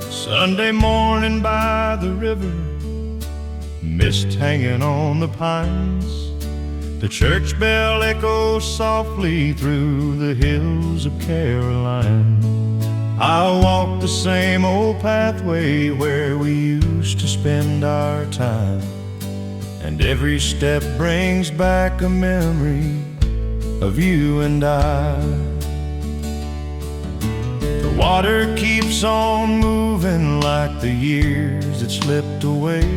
Sunday morning by the river, mist hanging on the pines. The church bell echoes softly through the hills of Caroline. I'll walk the same old pathway where we used to spend our time, and every step brings back a memory of you and I. The water keeps on moving like the years that slipped away,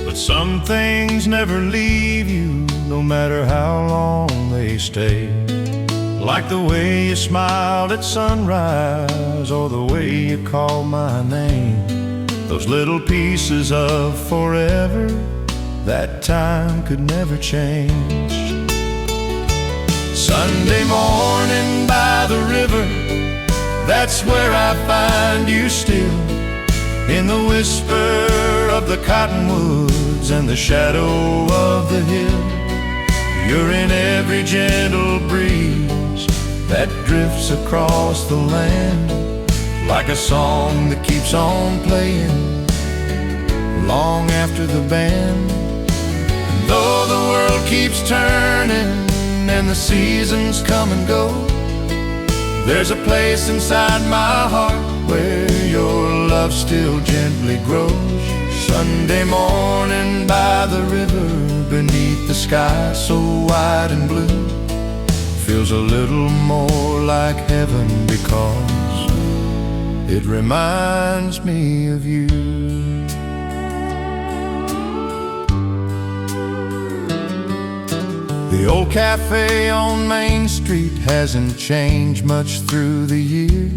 but some things never leave you, no matter how long they stay. Like the way you smiled at sunrise, or the way you called my name. Those little pieces of forever that time could never change. Sunday morning by the river, that's where I find you still, in the whisper of the cottonwoods and the shadow of the hill. You're in every gentle breeze that drifts across the land, like a song that keeps on playing long after the band. And though the world keeps turning and the seasons come and go, there's a place inside my heart where your love still gently grows. Sunday morning by the river, beneath the sky so wide and blue, feels a little more like heaven because it reminds me of you. The old cafe on Main Street hasn't changed much through the years.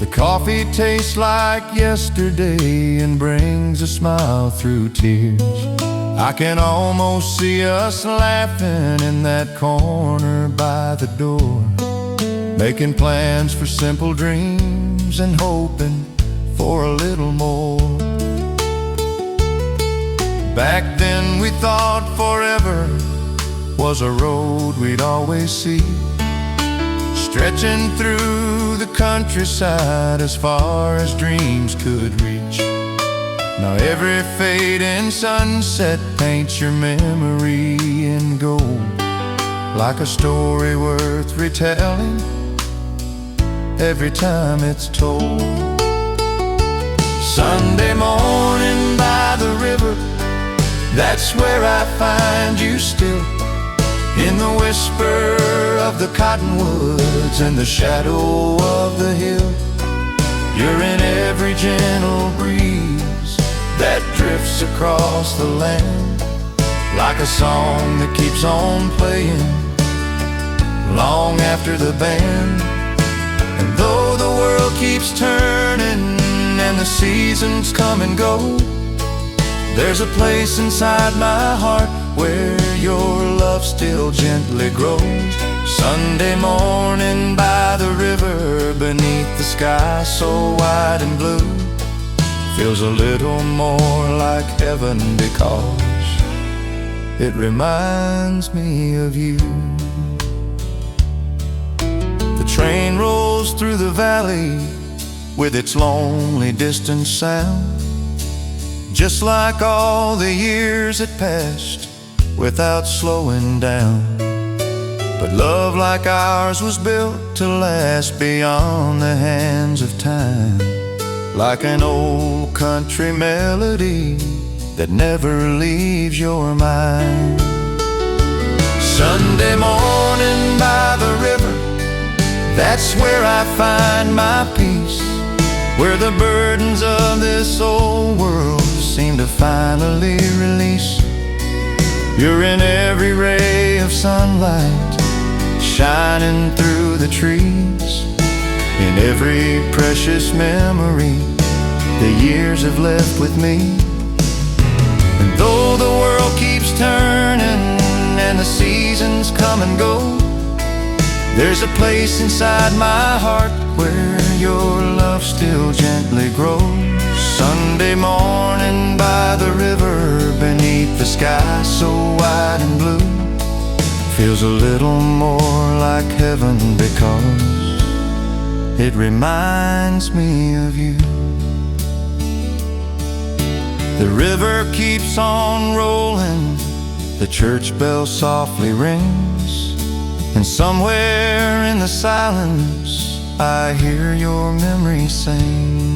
The coffee tastes like yesterday and brings a smile through tears. I can almost see us laughing in that corner by the door, making plans for simple dreams and hoping for a little more. Back then we thought forever was a road we'd always see, stretching through the countryside as far as dreams could reach. Now every fading sunset paints your memory in gold, like a story worth retelling every time it's told. Sunday morning by the river, that's where I find you still, in the whisper of the cottonwoods and the shadow of the hill. You're in every gentle breeze that drifts across the land, like a song that keeps on playing long after the band. And though the world keeps turning and the seasons come and go, there's a place inside my heart where your love still gently grows. Sunday morning by the river, beneath the sky so wide and blue, feels a little more like heaven because it reminds me of you. The train rolls through the valley with its lonely distant sound, just like all the years that passed without slowing down. But love like ours was built to last beyond the hands of time, like an old country melody that never leaves your mind. Sunday morning by the river, that's where I find my peace, where the burdens of this old world seem to finally release. You're in every ray of sunlight shining through the trees, in every precious memory the years have left with me. And though the world keeps turning and the seasons come and go, there's a place inside my heart where your love still gently grows. Sunday morning by the river, beneath the sky so wide and blue, feels a little more like heaven because it reminds me of you. The river keeps on rolling, the church bell softly rings, and somewhere in the silence I hear your memory sing.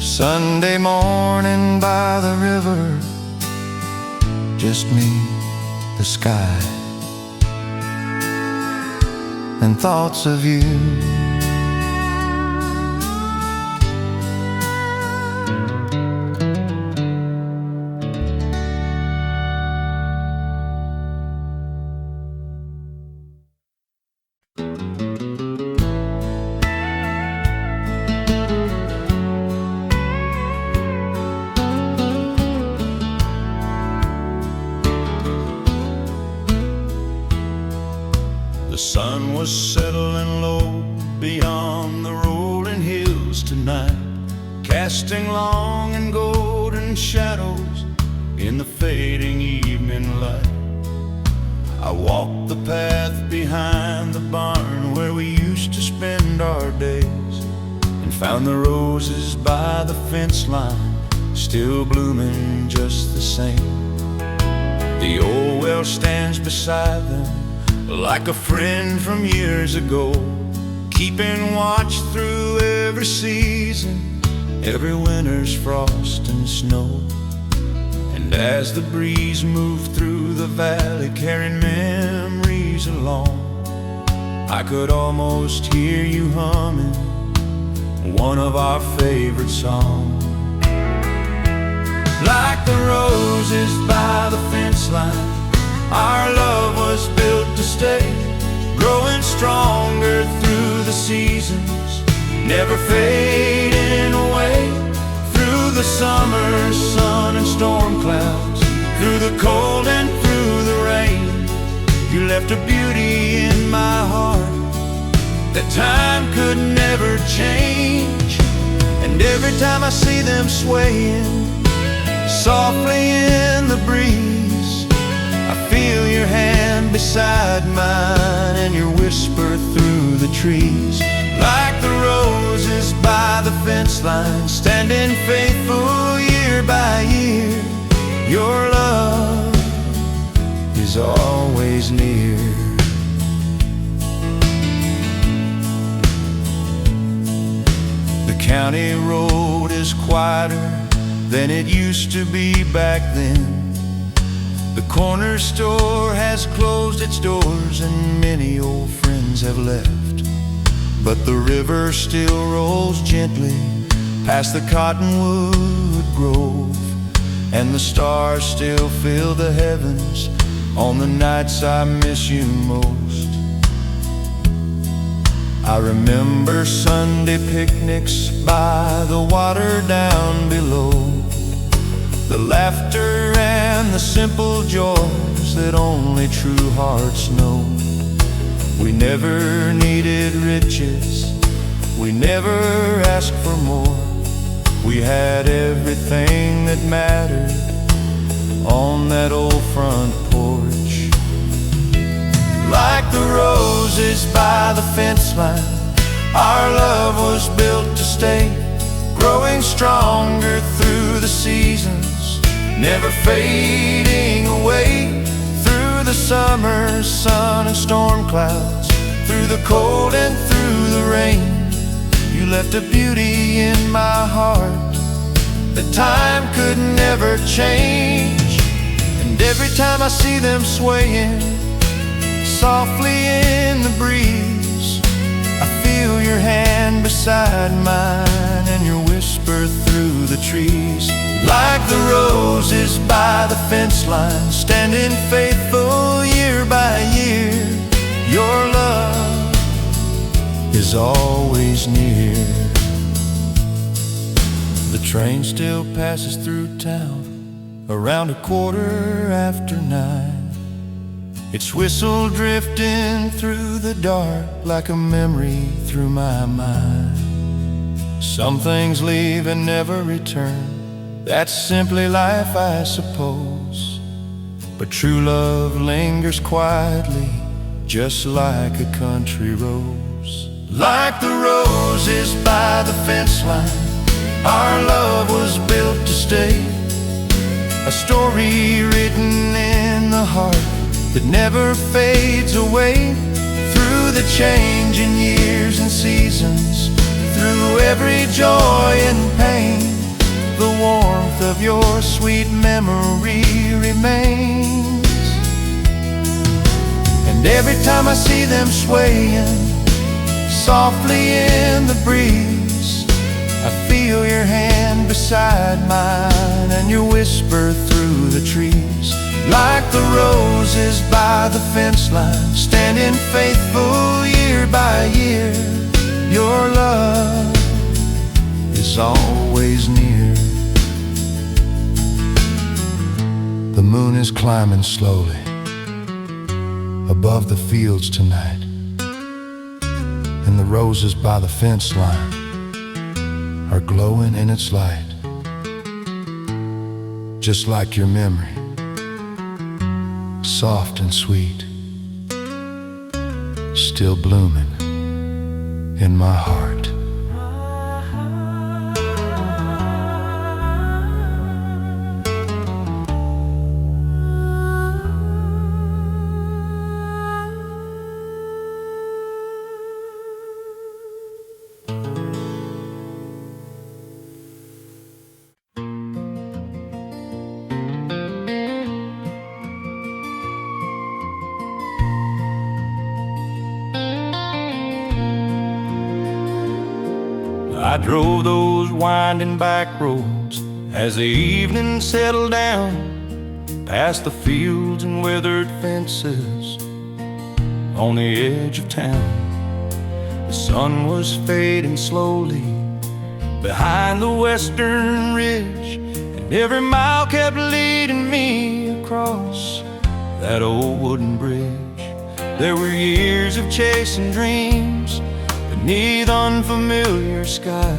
Sunday morning by the river, just me, the sky, and thoughts of you. The sun was settling low beyond the rolling hills tonight, casting long and golden shadows in the fading evening light. I walked the path behind the barn where we used to spend our days, and found the roses by the fence line still blooming just the same. The old well stands beside them like a friend from years ago, keeping watch through every season, every winter's frost and snow. And as the breeze moved through the valley, carrying memories along, I could almost hear you humming one of our favorite songs. Like the roses by the fence line, our love was built to stay, growing stronger through the seasons, never fading away. Through the summer sun and storm clouds, through the cold and through the rain, you left a beauty in my heart that time could never change. And every time I see them swaying softly in the breeze, I feel your hand beside mine and your whisper through the trees. Like the roses by the fence line, standing faithful year by year, your love is always near. The county road is quieter than it used to be back then. The corner store has closed its doors and many old friends have left. But the river still rolls gently past the cottonwood grove, and the stars still fill the heavens on the nights I miss you most. I remember Sunday picnics by the water down below, the laughter and the simple joys that only true hearts know. We never needed riches, we never asked for more. We had everything that mattered on that old front porch. Like the roses by the fence line, our love was built to stay, growing stronger through the seasons, never fading away. Through the summer sun and storm clouds, through the cold and through the rain, you left a beauty in my heart that time could never change. And every time I see them swaying softly in the breeze, I feel your hand beside mine and your whisper through the trees. Like the roses by the fence line, standing faithful year by year, your love is always near. The train still passes through town around 9:15. Its whistle drifting through the dark like a memory through my mind. Some things leave and never return. That's simply life, I suppose. But true love lingers quietly, just like a country rose. Like the roses by the fence line, our love was built to stay. A story written in the heart that never fades away. Through the changing years and seasons, through every joy and pain, the warmth of your sweet memory remains. And every time I see them swaying softly in the breeze, I feel your hand beside mine and your whisper through the trees. Like the roses by the fence line, standing faithful year by year, your love is always near. The moon is climbing slowly above the fields tonight, and the roses by the fence line are glowing in its light. Just like your memory, soft and sweet, still blooming in my heart. I drove those winding back roads as the evening settled down, past the fields and weathered fences on the edge of town. The sun was fading slowly behind the western ridge, and every mile kept leading me across that old wooden bridge. There were years of chasing dreams beneath unfamiliar skies,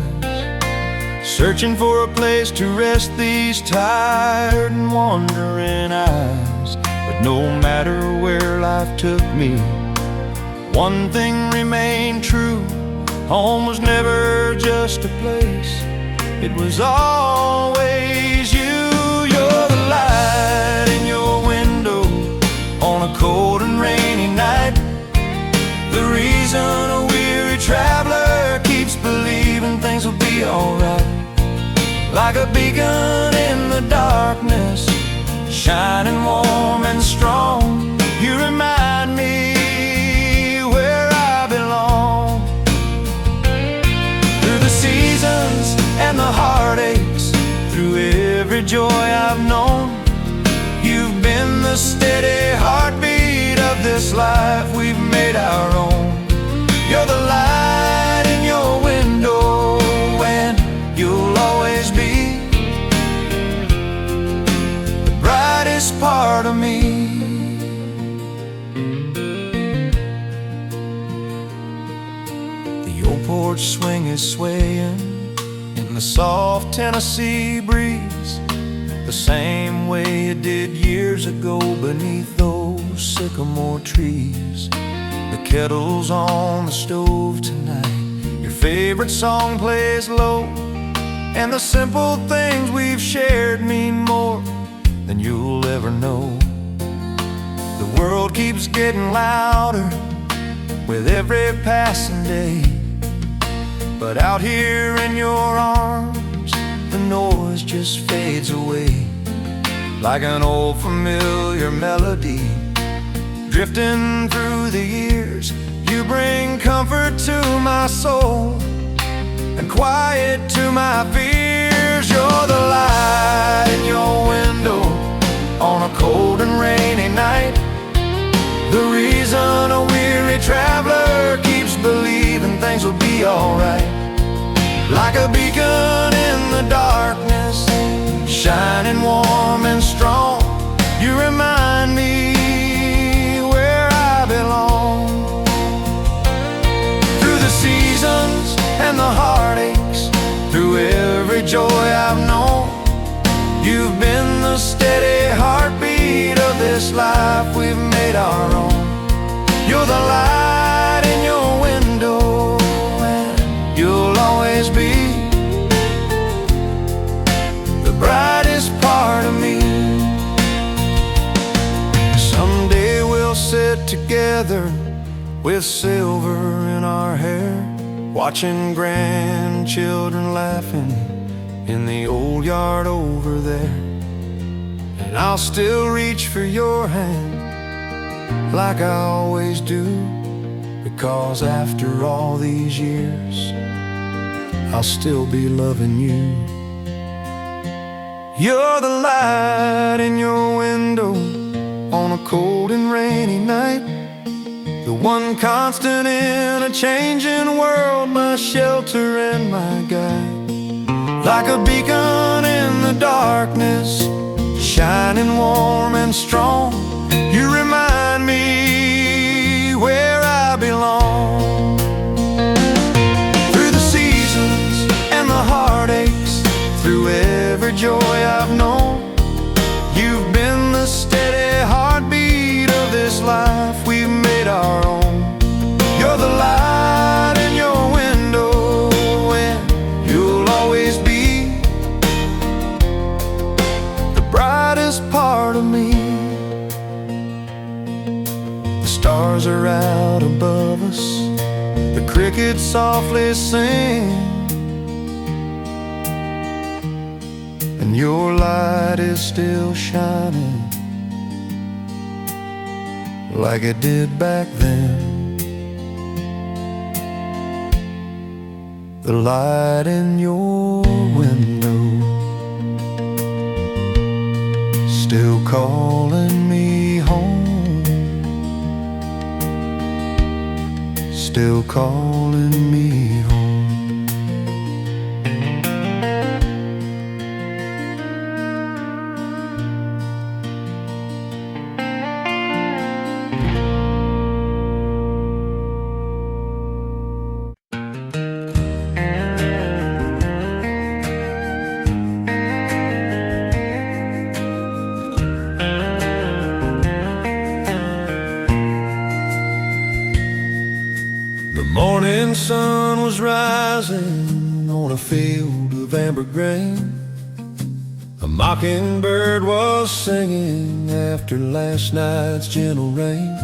searching for a place to rest these tired and wandering eyes. But no matter where life took me, one thing remained true: home was never just a place, it was always you. You're the light in your window on a cold and rainy night, the reason a weary traveler keeps believing things will be alright. Like a beacon in the darkness, shining warm and strong, you remind me where I belong. Through the seasons and the heartaches, through every joy I've known, you've been the steady heartbeat of this life we've made our own. You're the light in your window, and you'll always be the brightest part of me. The old porch swing is swaying in the soft Tennessee breeze, the same way it did years ago beneath those sycamore trees. The kettle's on the stove tonight, your favorite song plays low, and the simple things we've shared mean more than you'll ever know. The world keeps getting louder with every passing day, but out here in your arms, the noise just fades away. Like an old familiar melody drifting through the years, you bring comfort to my soul and quiet to my fears. You're the light in your window on a cold and rainy night, the reason a weary traveler keeps believing things will be alright. Like a beacon in the darkness, shining warm and strong, you remind me where I belong. Through the seasons and the heartaches, joy I've known. You've been the steady heartbeat of this life we've made our own. You're the light in your window, and you'll always be the brightest part of me. Someday we'll sit together with silver in our hair, watching grandchildren laughing in the old yard over there. And I'll still reach for your hand like I always do, because after all these years I'll still be loving you. You're the light in your window on a cold and rainy night, the one constant in a changing world, my shelter and my guide. Like a beacon in the darkness, shining warm and strong, you remind me where I belong. Through the seasons and the heartaches, through every joy I've known, you've been the steady heartbeat of this life we've made our own. You're the light in your window, and you'll always be the brightest part of me. The stars are out above us, the crickets softly sing, and your light is still shining like it did back then. The light in your window, still calling me home, still calling me home. The morning sun was rising on a field of amber grain. A mockingbird was singing after last night's gentle rain.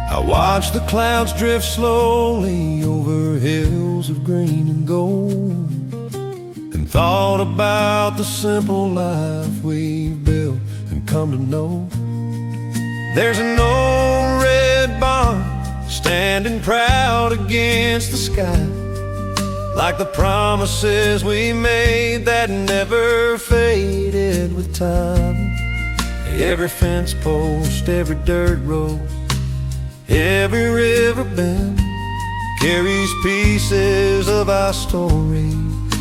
I watched the clouds drift slowly over hills of green and gold, and thought about the simple life we've built and come to know. There's an old red barn standing proud against the sky, like the promises we made that never faded with time. Every fence post, every dirt road, every river bend carries pieces of our story.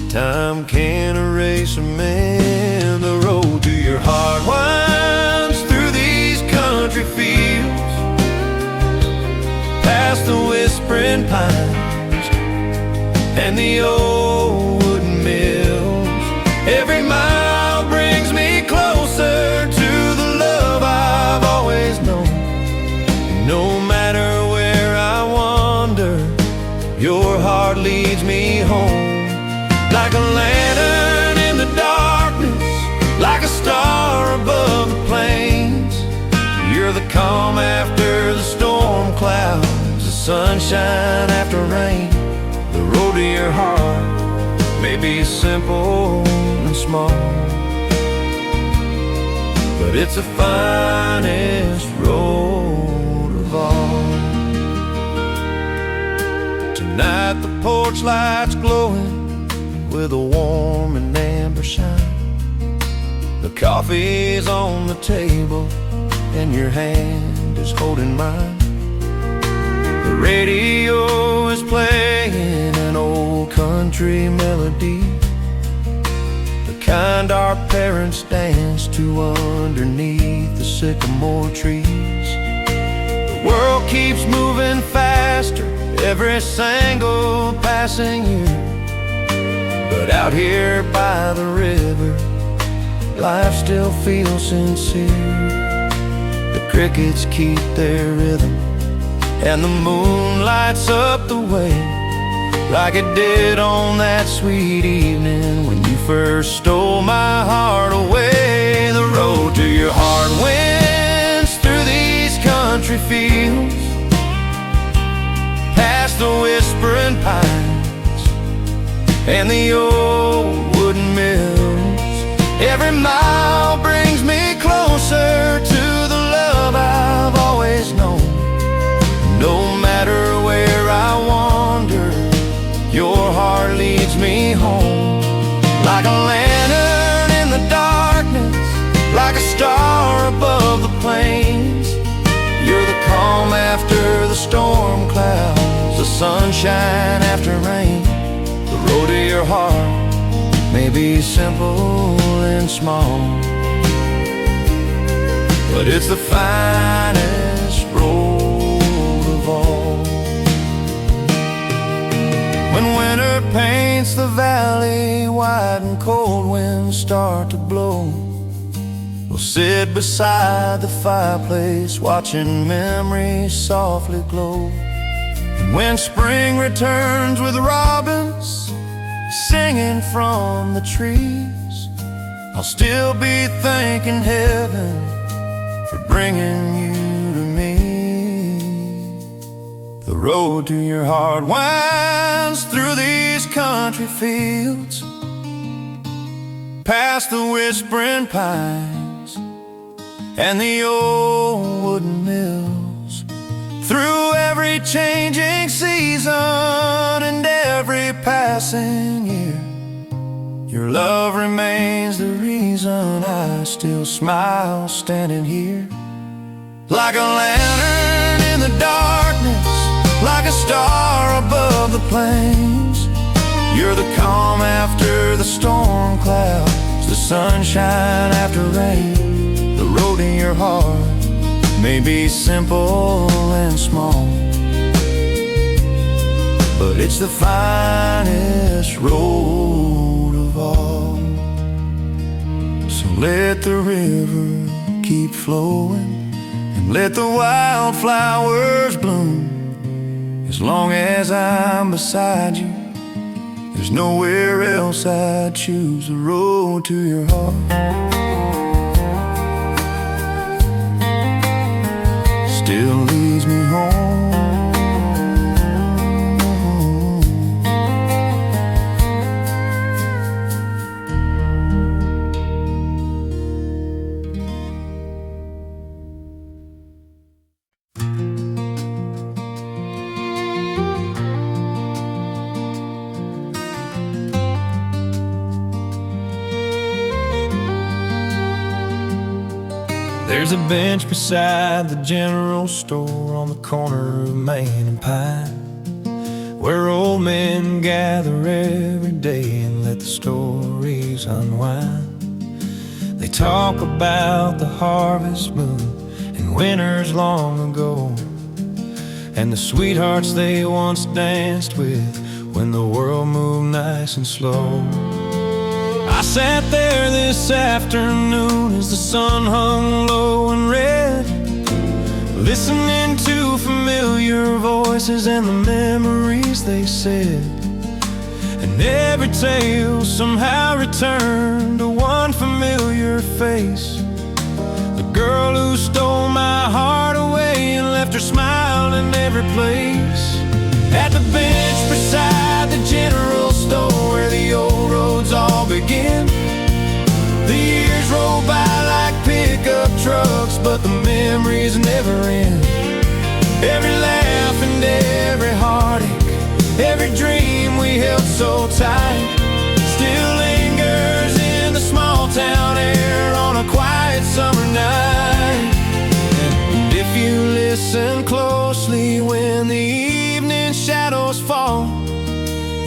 Time can't erase or mend. The road to your heart winds through these country fields, past the whispering pines and the old wooden mills. Every mile brings me closer to the love I've always known. No matter where I wander, your heart leads me home. Like a lantern in the darkness, like a star above the plains, you're the calm after the storm clouds, the sunshine after rain. The road to your heart may be simple and small, but it's the finest road of all. Tonight the porch light's glowing with a warm and amber shine. The coffee's on the table and your hand is holding mine. The radio is playing an old country melody, the kind our parents danced to underneath the sycamore trees. The world keeps moving faster every single passing year, But out here by the river, life still feels sincere. The crickets keep their rhythm, and the moon lights up the way, like it did on that sweet evening when you first stole my heart away. The road to your heart winds through these country fields, past the whispering pines and the old wooden mills. Every mile brings me closer to the love I've always known. No matter where I wander, your heart leads me home. Like a lantern in the darkness, like a star above the plains. You're the calm after the storm clouds, the sunshine after rain. The road to your heart may be simple and small, but it's the finest road of all. When winter paints the valley white and cold winds start to blow, we'll sit beside the fireplace watching memories softly glow. And when spring returns with robins singing from the trees, I'll still be thanking heaven for bringing you to me. The road to your heart winds through these country fields, past the whispering pines and the old wooden mills. Through every changing season and every passing year, your love remains the reason I still smile standing here. Like a lantern in the darkness, like a star above the plains. You're the calm after the storm clouds, the sunshine after rain. The road in your heart may be simple and small, but it's the finest road of all. So let the river keep flowing and let the wildflowers bloom. As long as I'm beside you, there's nowhere else I'd choose. The road to your heart still leads me home. There's a bench beside the general store on the corner of Main and Pine, where old men gather every day and let the stories unwind. They talk about the harvest moon and winters long ago, and the sweethearts they once danced with when the world moved nice and slow. I sat there this afternoon as the sun hung low and red, listening to familiar voices and the memories they said. And every tale somehow returned to one familiar face, the girl who stole my heart away and left her smile in every place. At the bench beside the general store where the old roads all begin, the years roll by like pickup trucks, but the memories never end. Every laugh and every heartache, every dream we held so tight, still lingers in the small town air on a quiet summer night. And if you listen closely when the evening shadows fall,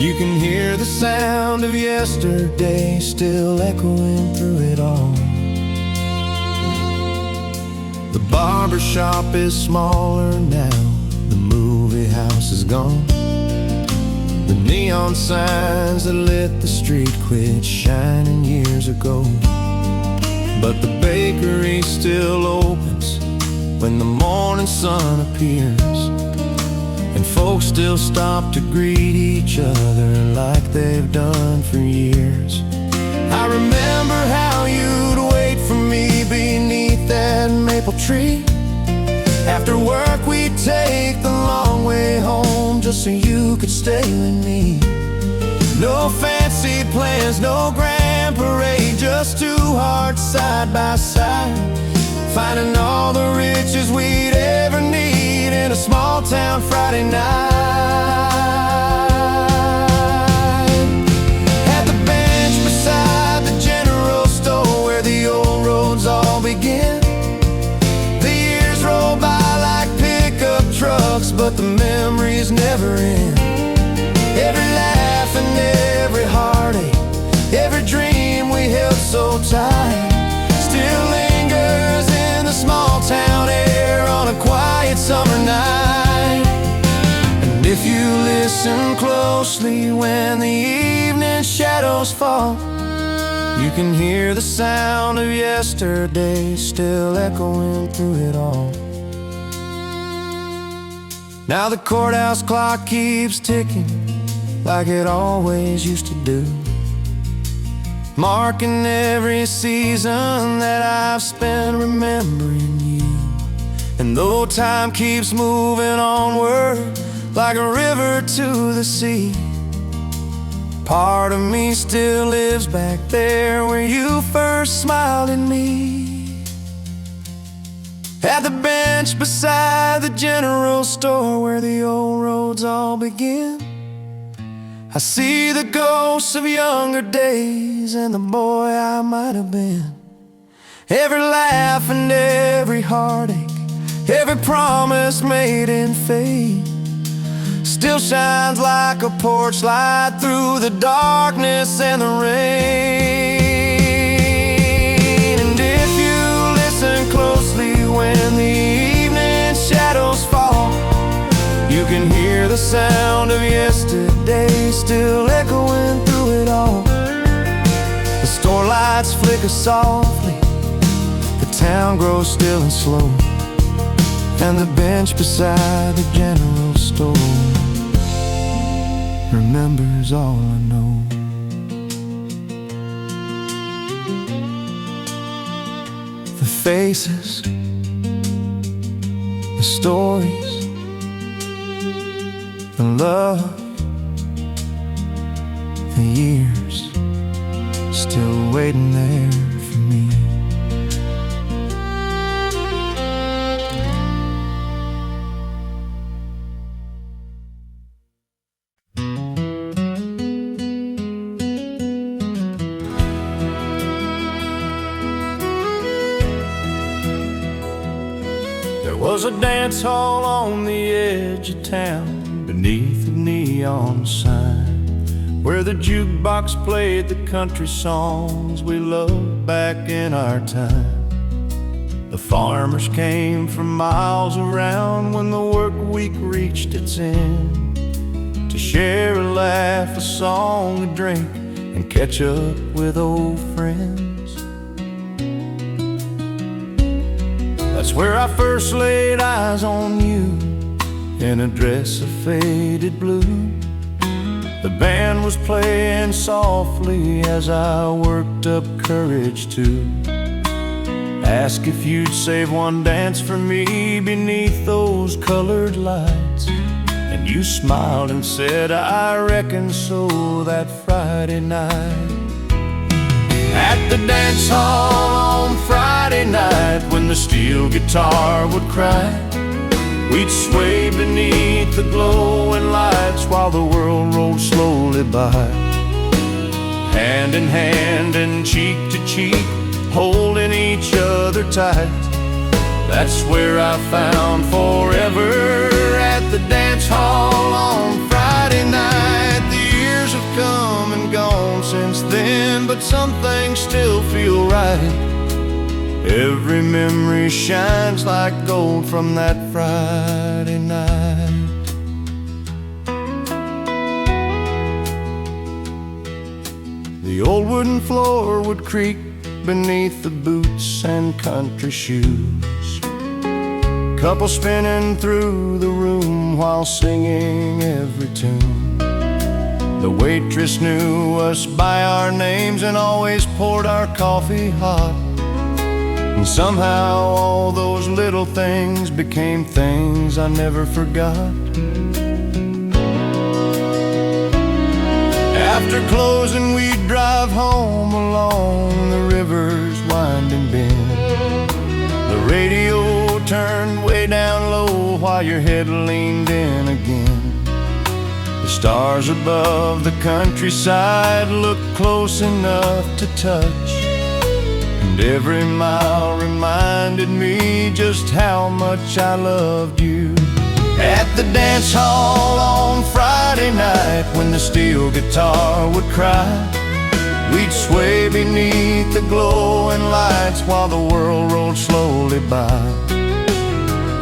you can hear the sound of yesterday still echoing through it all. The barber shop is smaller now, the movie house is gone, The neon signs that lit the street quit shining years ago, but the bakery still opens when the morning sun appears, and folks still stop to greet each other like they've done for years. I remember how you'd wait for me beneath that maple tree. After work we'd take the long way home just so you could stay with me. No fancy plans, no grand parade, just two hearts side by side, finding all the riches we'd ever need in a small town Friday night. At the bench beside the general store where the old roads all begin, the years roll by like pickup trucks, but the memories never end. Every laugh and every heartache, every dream we held so tight, still lingers in the small town air on a quiet summer night. And if you listen closely when the evening shadows fall, you can hear the sound of yesterday still echoing through it all. Now the courthouse clock keeps ticking like it always used to do, marking every season that I've spent remembering you. And though time keeps moving onward like a river to the sea, part of me still lives back there where you first smiled at me. At the bench beside the general store where the old roads all begin, I see the ghosts of younger days and the boy I might have been. Every laugh and every heartache, every promise made in faith, still shines like a porch light through the darkness and the rain. And if you listen closely when the evening shadows fall, you can hear the sound of yesterday still echoing through it all. The store lights flicker softly, the town grows still and slow, and the bench beside the general store remembers all I know. The faces, the stories, the love, the years still waiting there for me. There was a dance hall on the edge of town beneath a neon sign, where the jukebox played the country songs we loved back in our time. The farmers came from miles around when the work week reached its end, to share a laugh, a song, a drink, and catch up with old friends. That's where I first laid eyes on you, in a dress of faded blue. The band was playing softly as I worked up courage to ask if you'd save one dance for me beneath those colored lights. And you smiled and said, I reckon so, that Friday night. At the dance hall on Friday night, when the steel guitar would cry, we'd sway beneath the glowing lights while the world rolled slowly by. Hand in hand and cheek to cheek, holding each other tight. That's where I found forever, at the dance hall on Friday night. The years have come and gone since then, but some things still feel right. Every memory shines like gold from that Friday night. The old wooden floor would creak beneath the boots and country shoes. Couple spinning through the room while singing every tune. The waitress knew us by our names and always poured our coffee hot. And somehow all those little things became things I never forgot. After closing, we'd drive home along the river's winding bend. The radio turned way down low while your head leaned in again. The stars above the countryside looked close enough to touch, and every mile reminded me just how much I loved you. At the dance hall on Friday night, when the steel guitar would cry, we'd sway beneath the glowing lights while the world rolled slowly by.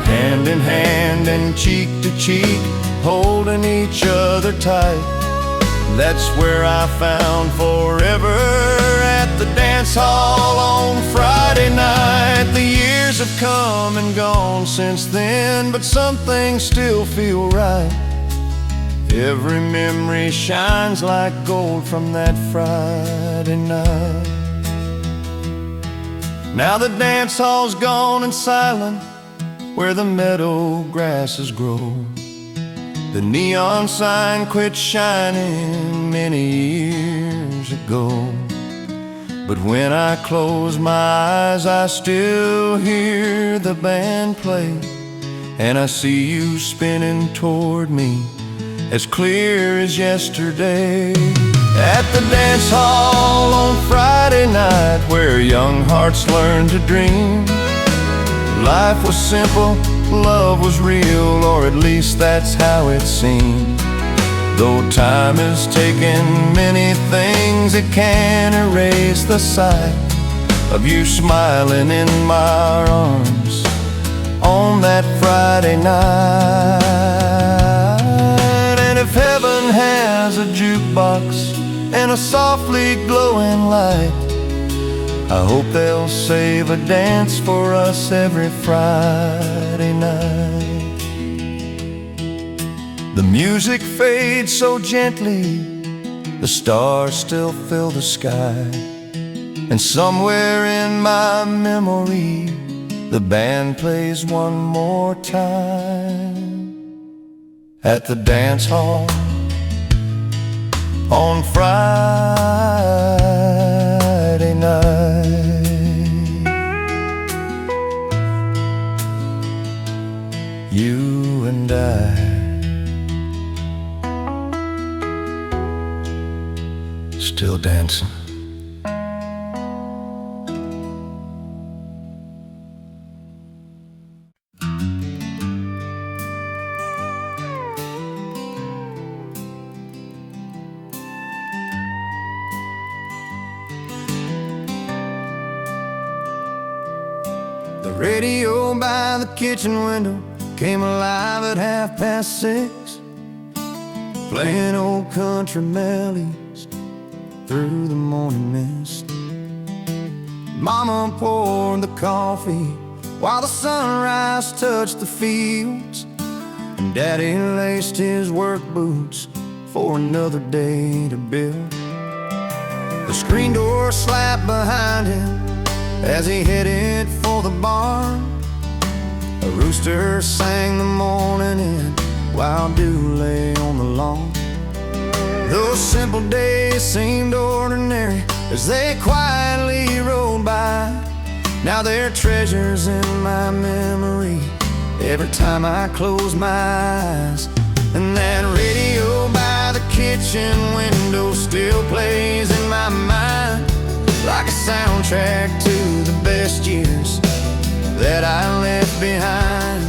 Hand in hand and cheek to cheek, holding each other tight. That's where I found forever, at the dance hall on Friday night. The years have come and gone since then, but some things still feel right. Every memory shines like gold from that Friday night. Now the dance hall's gone and silent, where the meadow grasses grow. The neon sign quit shining many years ago. But when I close my eyes, I still hear the band play, and I see you spinning toward me as clear as yesterday. At the dance hall on Friday night, where young hearts learn to dream. Life was simple, love was real, or at least that's how it seemed. Though time has taken many things, it can't erase the sight of you smiling in my arms on that Friday night. And if heaven has a jukebox and a softly glowing light, I hope they'll save a dance for us every Friday night. The music fades so gently, the stars still fill the sky, and somewhere in my memory, the band plays one more time. At the dance hall on Friday night. You and I, still dancing. The radio by the kitchen window came alive at 6:30, playing old country melodies through the morning mist. Mama poured the coffee while the sunrise touched the fields, and Daddy laced his work boots for another day to build. The screen door slapped behind him as he headed for the barn. A rooster sang the morning in while dew lay on the lawn. Those simple days seemed ordinary as they quietly rolled by. Now they're treasures in my memory every time I close my eyes. And that radio by the kitchen window still plays in my mind, like a soundtrack to the best years that I left behind.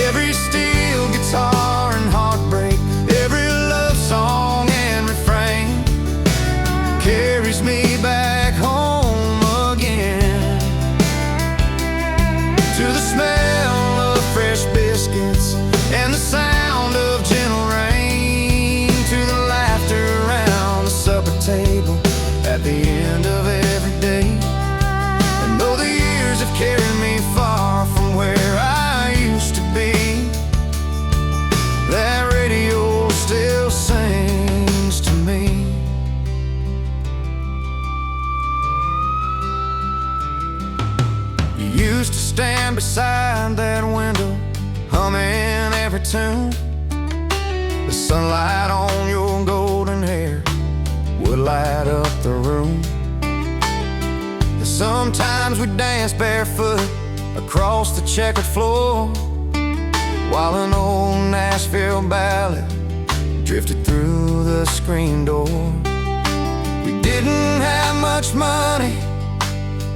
Every steel guitar and heartbreak, every love song and refrain carries me back home again, to the smell of fresh biscuits and the sound of gentle rain, to the laughter around the supper table used to stand beside that window, humming every tune. The sunlight on your golden hair would light up the room. And sometimes we'd dance barefoot across the checkered floor, while an old Nashville ballad drifted through the screen door. We didn't have much money,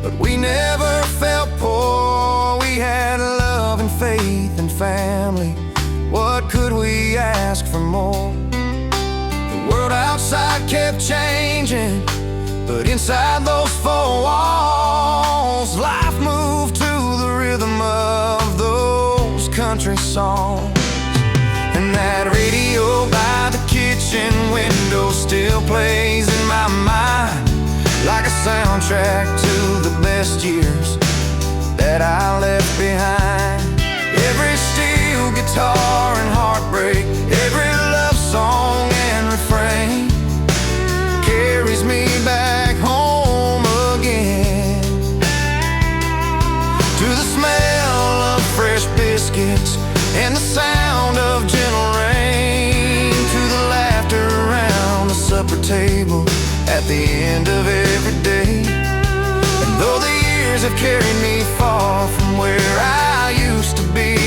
but we never felt poor. We had love and faith and family. What could we ask for more? The world outside kept changing, but inside those four walls, life moved to the rhythm of those country songs. And that radio by the kitchen window still plays in my mind, like a soundtrack to the best years that I left behind. Every steel guitar and heartbreak, every love song and refrain carries me back home again, to the smell of fresh biscuits and the sound of gentle rain, to the laughter around the supper table at the end of every day. And though the years have carried me far from where I used to be,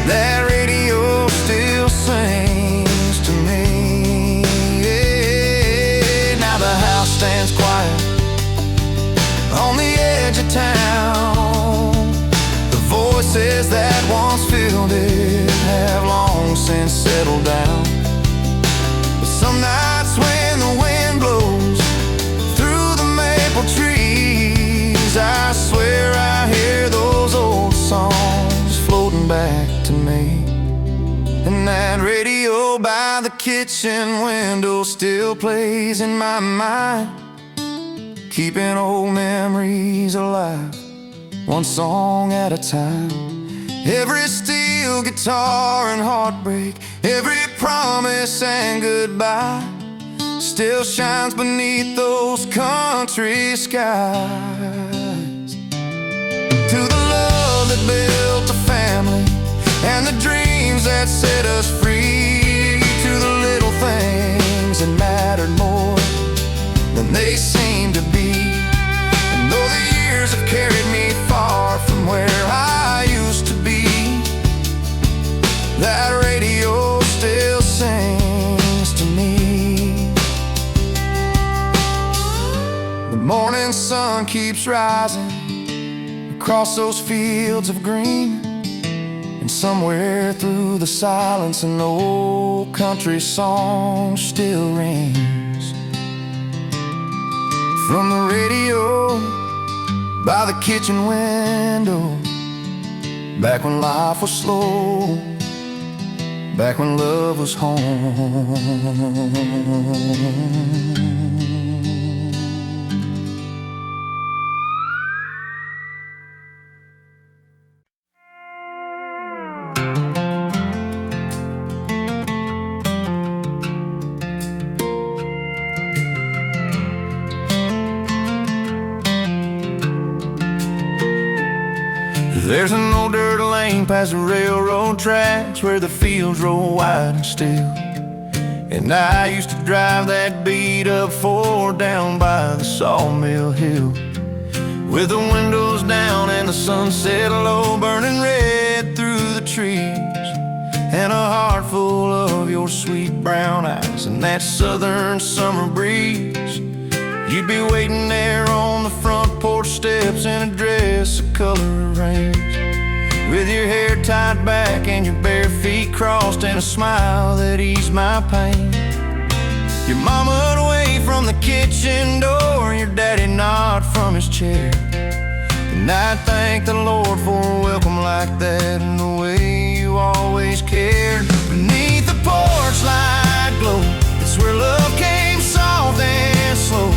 that radio still sings to me. Yeah. Now the house stands quiet on the edge of town. The voices that once filled it have long since settled down. But some nights when the wind blows through the maple trees, I swear I hear those old songs floating back to me. And that radio by the kitchen window still plays in my mind, keeping old memories alive, one song at a time. Every steel guitar and heartbreak, every promise and goodbye still shines beneath those country skies. To the love that built a family and the dreams that set us free, to the little things that mattered more than they seemed to be. And though the years have carried me far from where I used to be, that radio still sings to me. The morning sun keeps rising across those fields of green, and somewhere through the silence an old country song still rings. From the radio by the kitchen window, back when life was slow, back when love was home. There's an old dirt lane past the railroad tracks where the fields roll wide and still, and I used to drive that beat-up Ford down by the sawmill hill, with the windows down and the sunset low, burning red through the trees, and a heart full of your sweet brown eyes and that southern summer breeze. You'd be waiting there on the front porch steps in a dress the color of rains, with your hair tied back and your bare feet crossed, and a smile that eased my pain. Your mama would wave from the kitchen door, your daddy nod from his chair, and I'd thank the Lord for a welcome like that and the way you always cared. Beneath the porch light glow, it's where love came soft and slow,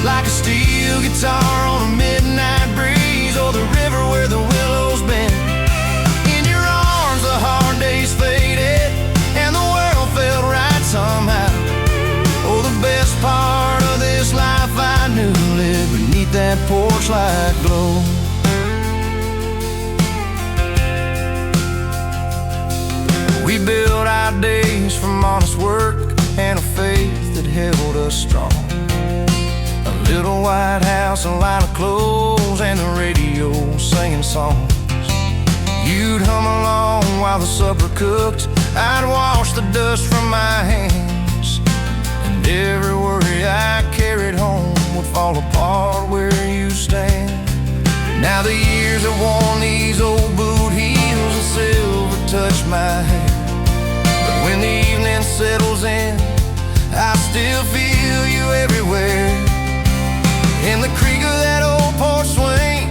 like a steel guitar on a midnight breeze, or the river where the willows bend. In your arms the hard days faded and the world felt right somehow. Oh, the best part of this life I knew lived beneath that porch light glow. strong. A little white house, a line of clothes, and the radio singing songs. You'd hum along while the supper cooked. I'd wash the dust from my hands, and every worry I carried home would fall apart where you stand. Now the years have worn these old boot heels, and silver touch my hair. But when the evening settles in, I still feel you everywhere. In the creak of that old porch swing,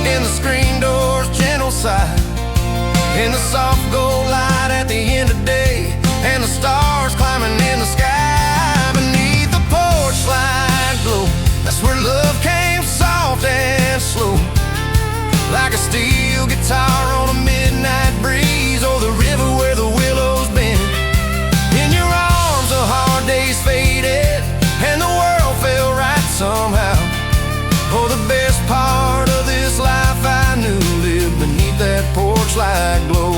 in the screen door's gentle sigh, in the soft gold light at the end of day, and the stars climbing in the sky. Beneath the porch light glow, that's where love came soft and slow, like a steel guitar on a midnight breeze, or the river where the willows bend. In your arms the hard days faded, and the world felt right somehow. Oh, the best part of this life I knew lived beneath that porch light glow.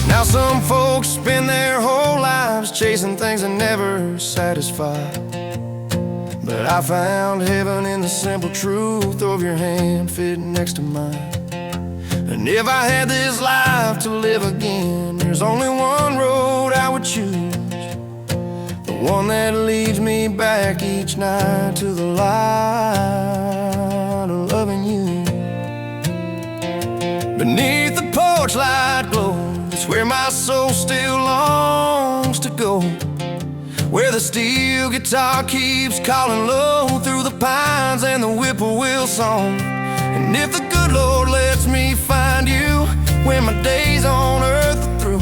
Now some folks spend their whole lives chasing things that never satisfy, but I found heaven in the simple truth of your hand fitting next to mine. And if I had this life to live again, there's only one road I would choose, the one that leads me back each night to the light of loving you. Beneath the porch light glow, it's where my soul still longs to go, where the steel guitar keeps calling low through the pines and the whippoorwill song. And if the good Lord lets me find you when my days on earth are through,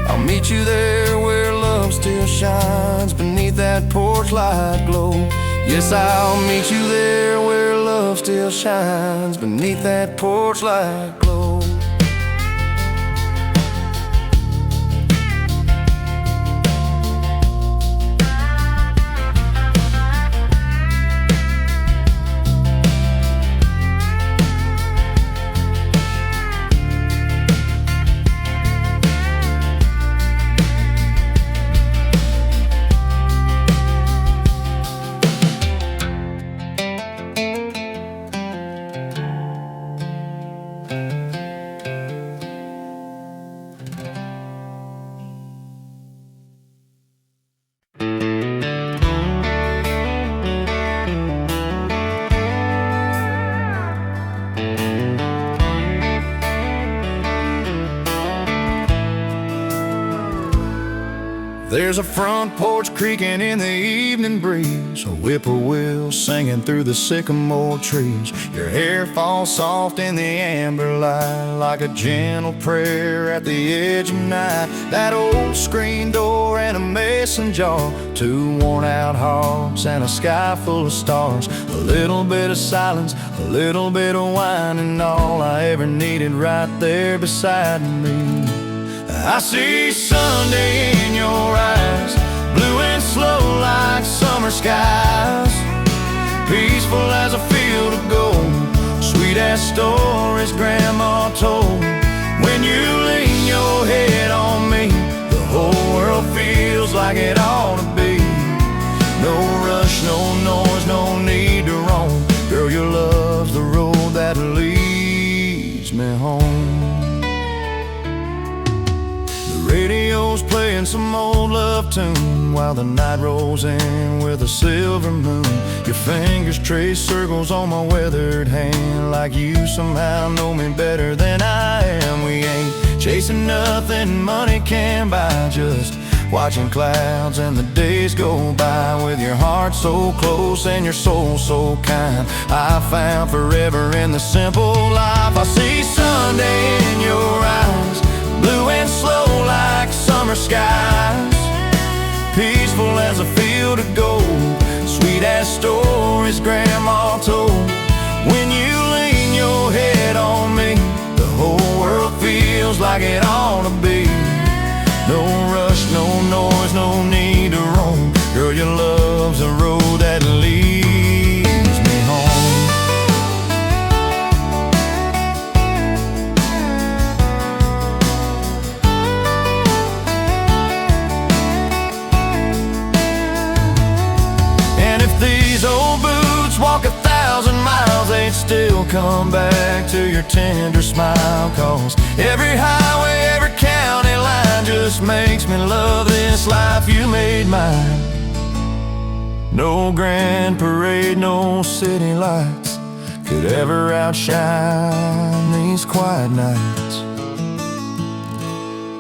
I'll meet you there where love still shines beneath that porch light glow. Yes, I'll meet you there where love still shines beneath that porch light glow. There's a front porch creaking in the evening breeze, a whippoorwill singing through the sycamore trees. Your hair falls soft in the amber light, like a gentle prayer at the edge of night. That old screen door and a mason jar, two worn out hearts and a sky full of stars. A little bit of silence, a little bit of wine, and all I ever needed right there beside me. I see Sunday in your eyes, blue and slow like summer skies, peaceful as a field of gold, sweet as stories Grandma told. When you lean your head on me, the whole world feels like it ought to be. No rush, no noise, no need to roam. Girl, your love's the road that leads me home. Radio's playing some old love tune while the night rolls in with a silver moon. Your fingers trace circles on my weathered hand, like you somehow know me better than I am. We ain't chasing nothing money can buy, just watching clouds and the days go by. With your heart so close and your soul so kind, I found forever in the simple life. I see Sunday in your eyes, blue and slow like summer skies, peaceful as a field of gold, sweet as stories Grandma told. When you lean your head on me, the whole world feels like it ought to be. No rush, no noise, no need to roam. Girl, your love's a road once walk 1,000 miles, they'd still come back to your tender smile. 'Cause every highway, every county line just makes me love this life you made mine. No grand parade, no city lights could ever outshine these quiet nights.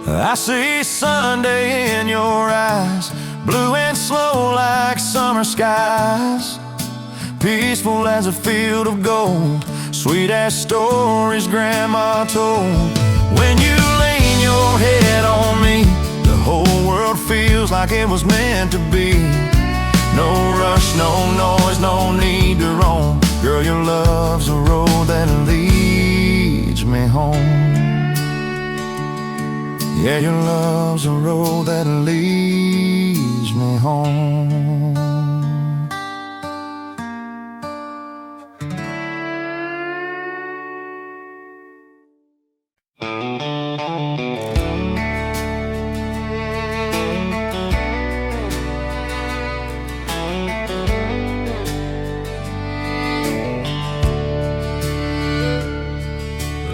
I see Sunday in your eyes, blue and slow like summer skies, peaceful as a field of gold, sweet as stories Grandma told. When you lean your head on me, the whole world feels like it was meant to be. No rush, no noise, no need to roam. Girl, your love's a road that leads me home. Yeah, your love's a road that leads me home.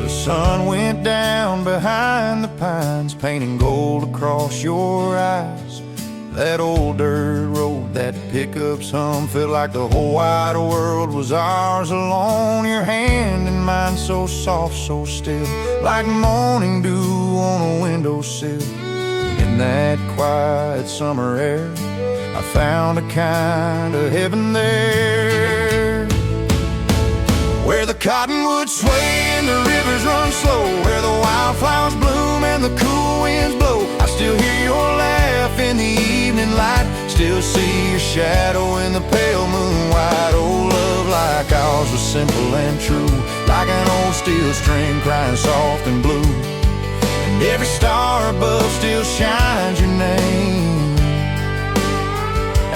The sun went down behind the pines, painting gold across your eyes. That old dirt road, that pickup's hum, felt like the whole wide world was ours alone. Your hand in mine, so soft, so still, like morning dew on a windowsill. In that quiet summer air, I found a kind of heaven there, where the cottonwoods sway and the rivers run slow, where the wildflowers bloom and the cool winds blow. I still hear your laugh in the evening light, still see your shadow in the pale moonlight. Oh, love like ours was simple and true, like an old steel string crying soft and blue. And every star above still shines your name,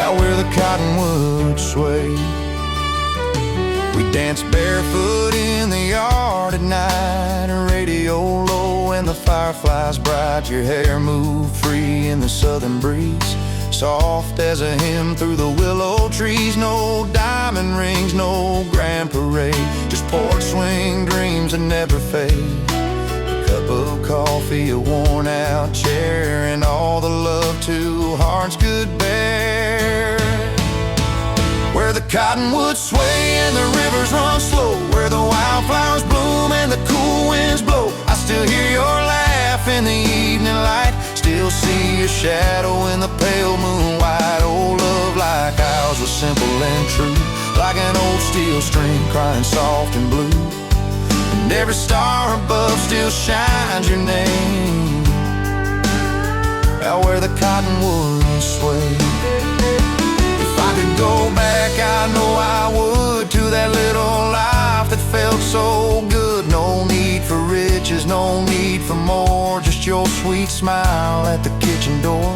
out where the cottonwoods sway. We danced barefoot in the yard at night, radio low and the fireflies bright. Your hair moved free in the southern breeze, soft as a hymn through the willow trees. No diamond rings, no grand parade, just porch swing dreams that never fade. A cup of coffee, a worn out chair, and all the love two hearts could bear. Where the cottonwoods sway and the rivers run slow, where the wildflowers bloom and the cool winds blow. I still hear your laugh in the evening light, still see your shadow in the pale moonlight. Oh, love like ours was simple and true, like an old steel string crying soft and blue. And every star above still shines your name, out where the cottonwoods sway. If I could go back, I know I would, to that little life that felt so good. No need for riches, no need for more, just your sweet smile at the kitchen door.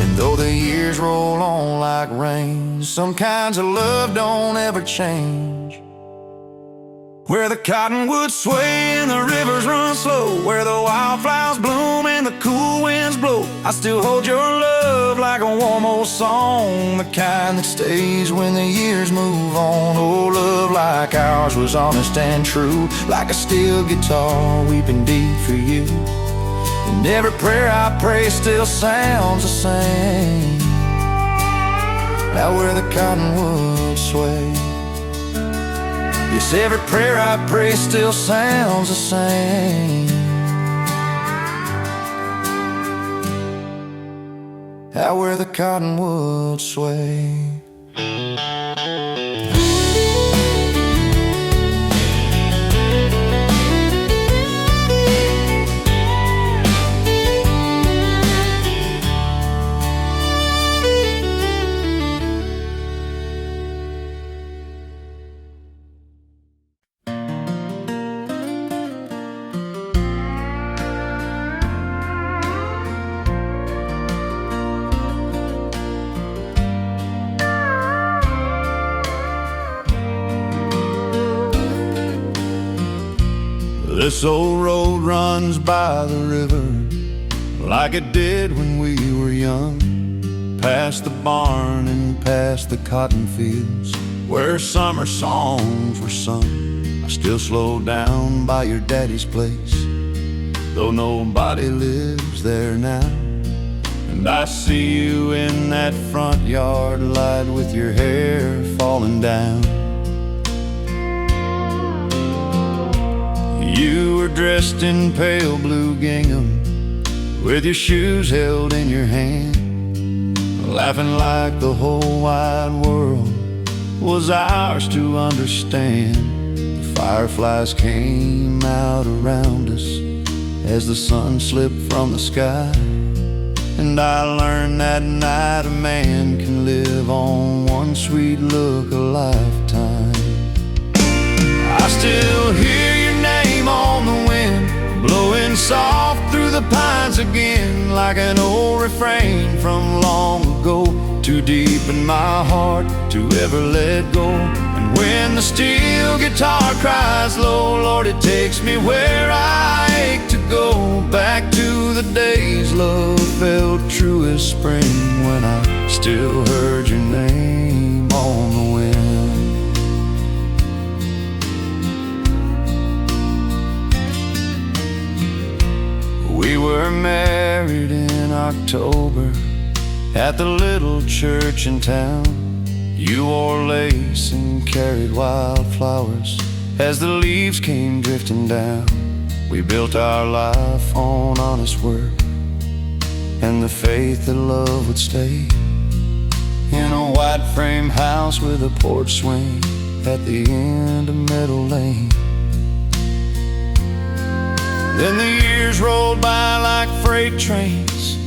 And though the years roll on like rain, some kinds of love don't ever change. Where the cottonwoods sway and the rivers run slow, where the wildflowers bloom and the cool winds blow. I still hold your love like a warm old song, the kind that stays when the years move on. Oh, love like ours was honest and true, like a steel guitar weeping deep for you. And every prayer I pray still sounds the same, out where the cottonwoods sway. Yes, every prayer I pray still sounds the same, out where the cottonwoods sway. This old road runs by the river like it did when we were young, past the barn and past the cotton fields, where summer songs were sung. I still slow down by your daddy's place, though nobody lives there now. And I see you in that front yard light with your hair falling down. You were dressed in pale blue gingham, with your shoes held in your hand, laughing like the whole wide world was ours to understand. The fireflies came out around us as the sun slipped from the sky, and I learned that night a man can live on one sweet look a lifetime. I still hear your name on the wind, blowing soft through the pines again, like an old refrain from long ago, too deep in my heart to ever let go. And when the steel guitar cries low, Lord, it takes me where I ache to go, back to the days love felt true as spring, when I still heard your name on the wind. We were married in October at the little church in town. You wore lace and carried wildflowers as the leaves came drifting down. We built our life on honest work and the faith that love would stay, in a white frame house with a porch swing at the end of Meadow Lane. Then the years rolled by like freight trains,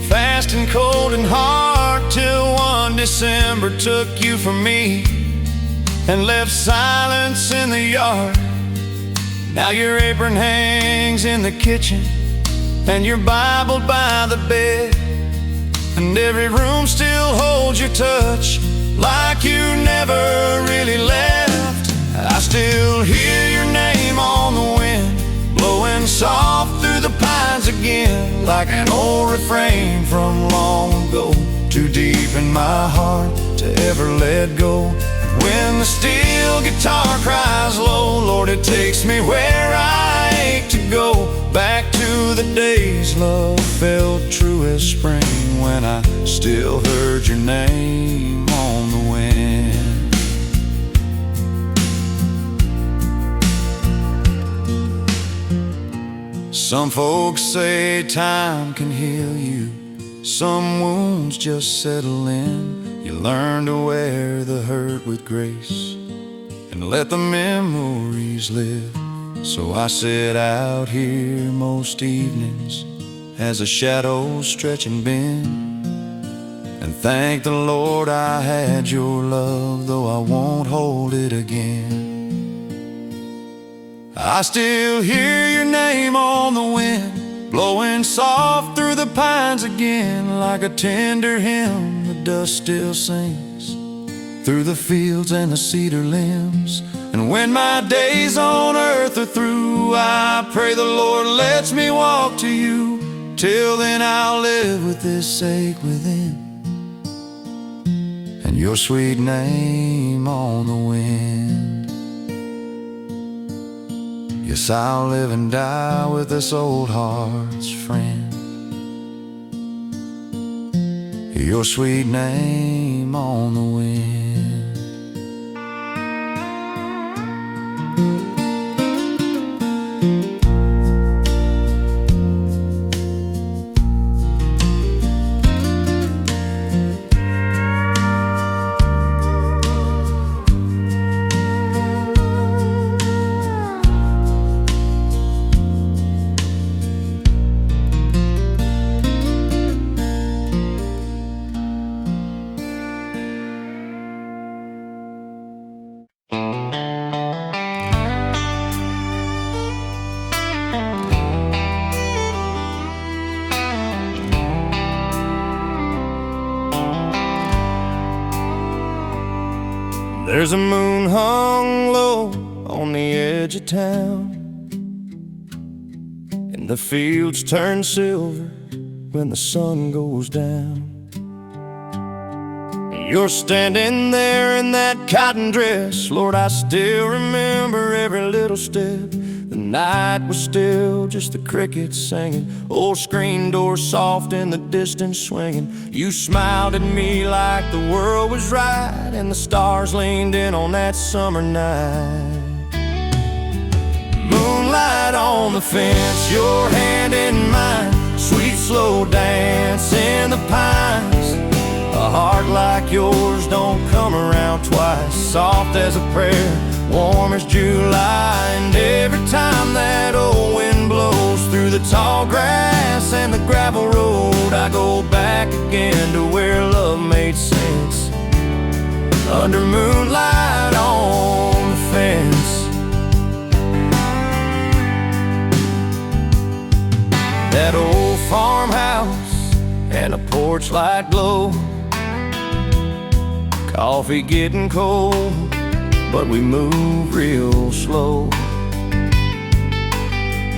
fast and cold and hard, till one December took you from me and left silence in the yard. Now your apron hangs in the kitchen and you're Bibled by the bed, and every room still holds your touch like you never really left. I still hear your name on the wind, blowing soft through the pines again, like an old refrain from long ago, too deep in my heart to ever let go. When the steel guitar cries low, Lord, it takes me where I ache to go, back to the days love felt true as spring, when I still heard your name on the wind. Some folks say time can heal you, some wounds just settle in. You learn to wear the hurt with grace and let the memories live. So I sit out here most evenings as a shadow stretching bend, and thank the Lord I had your love, though I won't hold it again. I still hear your name on the wind, blowing soft through the pines again, like a tender hymn the dust still sings through the fields and the cedar limbs. And when my days on earth are through, I pray the Lord lets me walk to you. Till then I'll live with this ache within, and your sweet name on the wind. Yes, I'll live and die with this old heart's friend, your sweet name on the wind. There's a moon hung low on the edge of town, and the fields turn silver when the sun goes down. You're standing there in that cotton dress. Lord, I still remember every little step. The night was still, just the crickets singing. Old screen door soft in the distance swinging. You smiled at me like the world was right, and the stars leaned in on that summer night. Moonlight on the fence, your hand in mine. Sweet slow dance in the pines. A heart like yours don't come around twice. Soft as a prayer, warm as July. And every time that old wind blows through the tall grass and the gravel road, I go back again to where love made sense. Under moonlight on the fence. That old farmhouse and a porch light glow. Coffee getting cold, but we move real slow.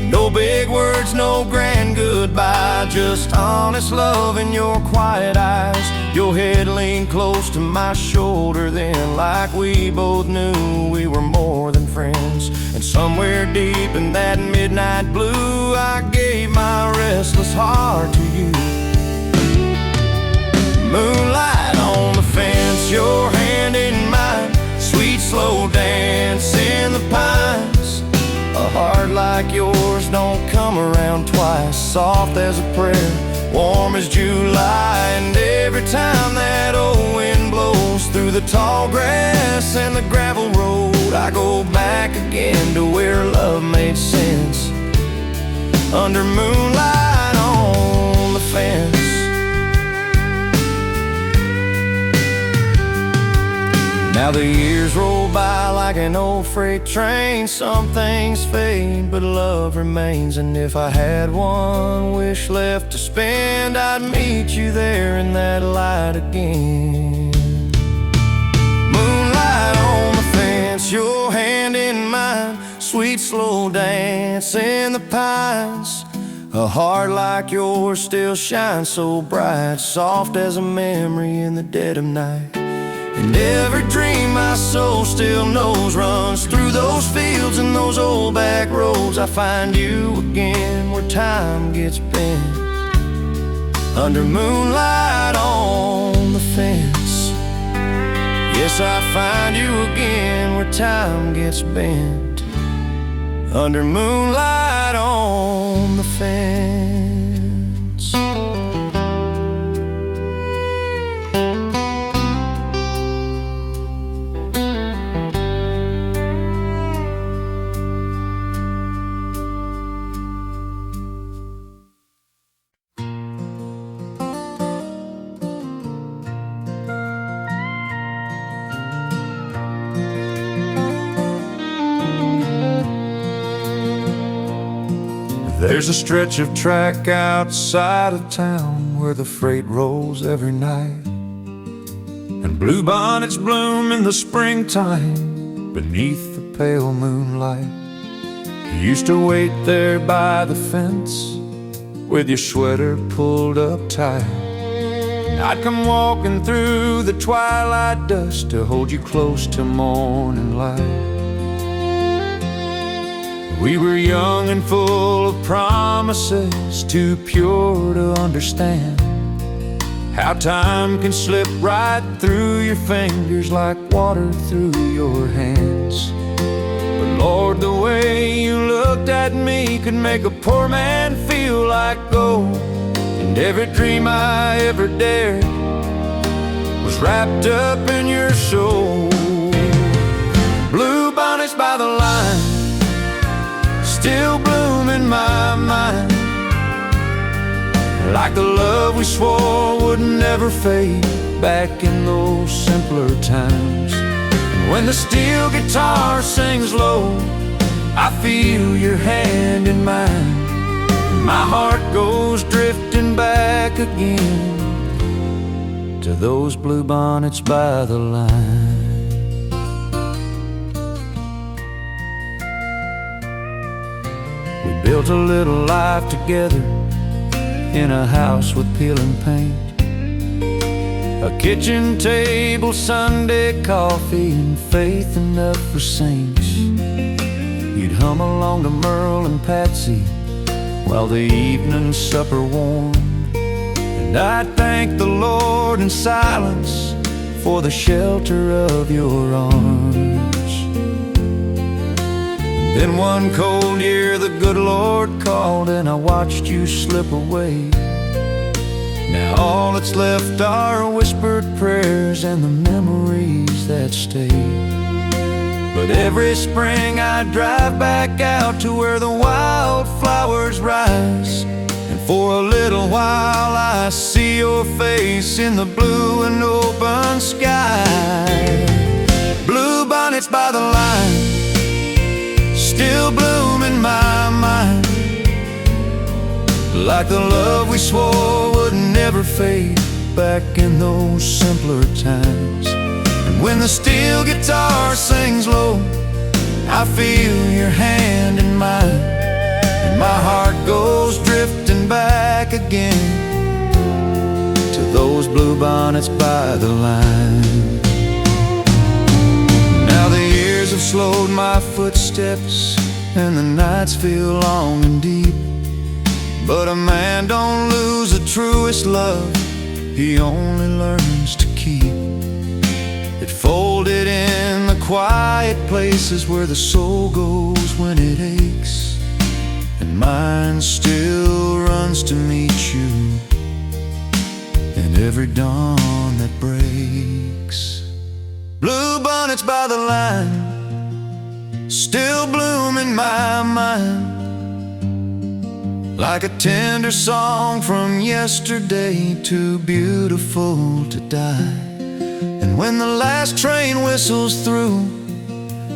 No big words, no grand goodbye, just honest love in your quiet eyes. Your head leaned close to my shoulder then, like we both knew we were more than friends. And somewhere deep in that midnight blue, I gave my restless heart to you. Moonlight on the fence, your hand in mine. Sweet slow dance in the pines. A heart like yours don't come around twice. Soft as a prayer, warm as July. And every time that old wind blows through the tall grass and the gravel road, I go back again to where love made sense. Under moonlight on the fence. Now the years roll by like an old freight train. Some things fade, but love remains. And if I had one wish left to spend, I'd meet you there in that light again. Moonlight on the fence, your hand in mine. Sweet slow dance in the pines. A heart like yours still shines so bright. Soft as a memory in the dead of night. And every dream my soul still knows runs through those fields and those old back roads. I find you again where time gets bent. Under moonlight on the fence. Yes, I find you again where time gets bent. Under moonlight on the fence. There's a stretch of track outside of town where the freight rolls every night, and bluebonnets bloom in the springtime beneath the pale moonlight. You used to wait there by the fence with your sweater pulled up tight, and I'd come walking through the twilight dust to hold you close till morning light. We were young and full of promises, too pure to understand how time can slip right through your fingers like water through your hands. But Lord, the way you looked at me could make a poor man feel like gold. And every dream I ever dared was wrapped up in your soul. Blue bonnets by the line still bloom in my mind, like the love we swore would never fade back in those simpler times. And when the steel guitar sings low, I feel your hand in mine. My heart goes drifting back again to those blue bonnets by the line. We built a little life together in a house with peeling paint. A kitchen table, Sunday coffee, and faith enough for saints. You'd hum along to Merle and Patsy while the evening supper warmed, and I'd thank the Lord in silence for the shelter of your arms. Then one cold year the good Lord called, and I watched you slip away. Now all that's left are whispered prayers and the memories that stay. But every spring I drive back out to where the wildflowers rise, and for a little while I see your face in the blue and open sky. Blue bonnets by the line still bloom in my mind, like the love we swore would never fade back in those simpler times. And when the steel guitar sings low, I feel your hand in mine, and my heart goes drifting back again to those blue bonnets by the line. Now the years have slowed my footsteps, and the nights feel long and deep. But a man don't lose the truest love, he only learns to keep it folded in the quiet places where the soul goes when it aches. And mine still runs to meet you in every dawn that breaks. Blue bonnets by the line still bloom in my mind, like a tender song from yesterday, too beautiful to die. And when the last train whistles through,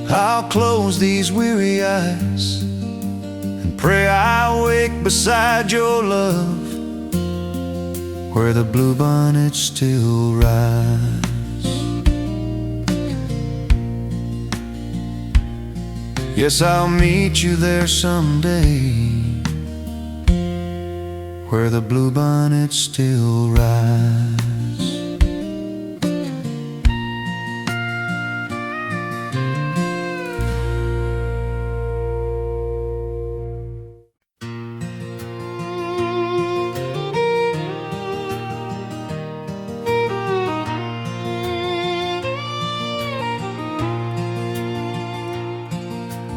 I'll close these weary eyes and pray I wake beside your love, where the bluebonnets still rise. Yes, I'll meet you there someday, where the bluebonnets still rise.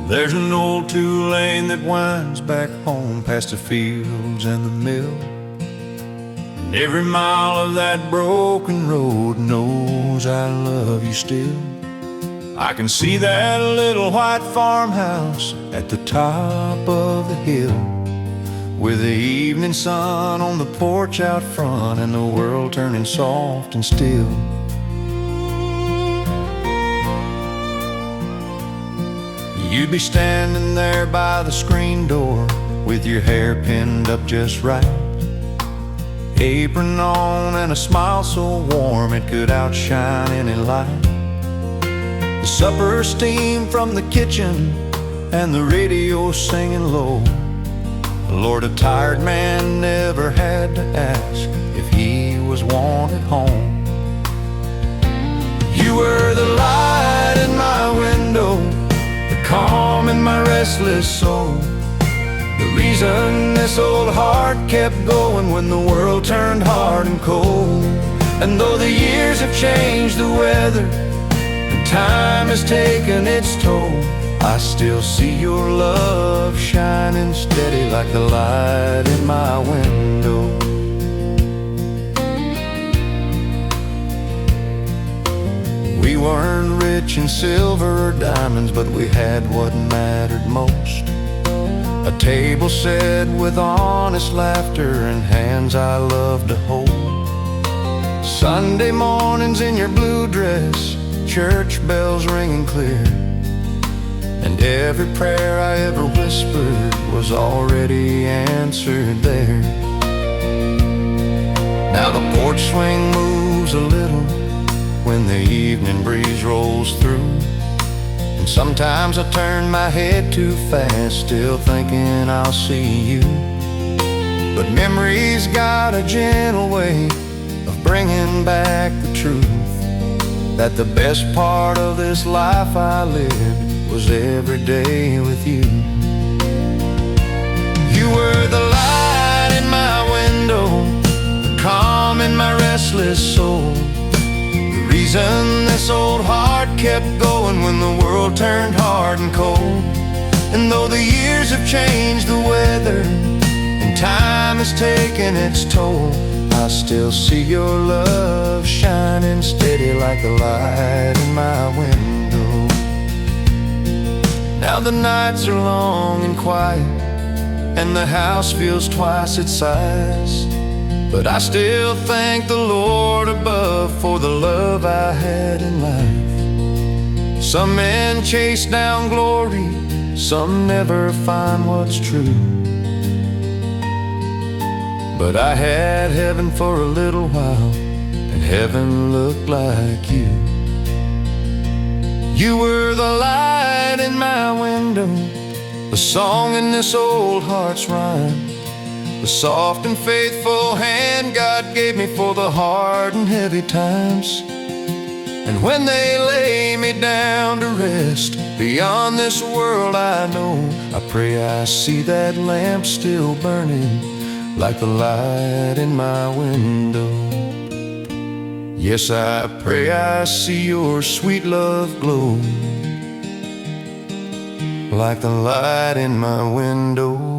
There's an old two-lane that winds back home past the fields and the mill, and every mile of that broken road knows I love you still. I can see that little white farmhouse at the top of the hill, with the evening sun on the porch out front and the world turning soft and still. You'd be standing there by the screen door with your hair pinned up just right, apron on and a smile so warm it could outshine any light. The supper steam from the kitchen and the radio singing low. Lord, a tired man never had to ask if he was wanted home. You were the light in my window, calm in my restless soul, the reason this old heart kept going when the world turned hard and cold. And though the years have changed the weather and time has taken its toll, I still see your love shining steady like the light in my window. We weren't rich in silver or diamonds, but we had what mattered most: a table set with honest laughter and hands I loved to hold. Sunday mornings in your blue dress, church bells ringing clear, and every prayer I ever whispered was already answered there. Now the porch swing moves a little when the evening breeze rolls through, and sometimes I turn my head too fast, still thinking I'll see you. But memory's got a gentle way of bringing back the truth that the best part of this life I lived was every day with you. You were the light in my window, the calm in my restless soul, the reason this old heart kept going when the world turned hard and cold. And though the years have changed the weather and time has taken its toll, I still see your love shining steady like the light in my window. Now the nights are long and quiet, and the house feels twice its size, but I still thank the Lord above for the love I had in life. Some men chase down glory, some never find what's true, but I had heaven for a little while, and heaven looked like you. You were the light in my window, the song in this old heart's rhyme, the soft and faithful hand God gave me for the hard and heavy times. And when they lay me down to rest, beyond this world I know, I pray I see that lamp still burning like the light in my window. Yes, I pray I see your sweet love glow like the light in my window.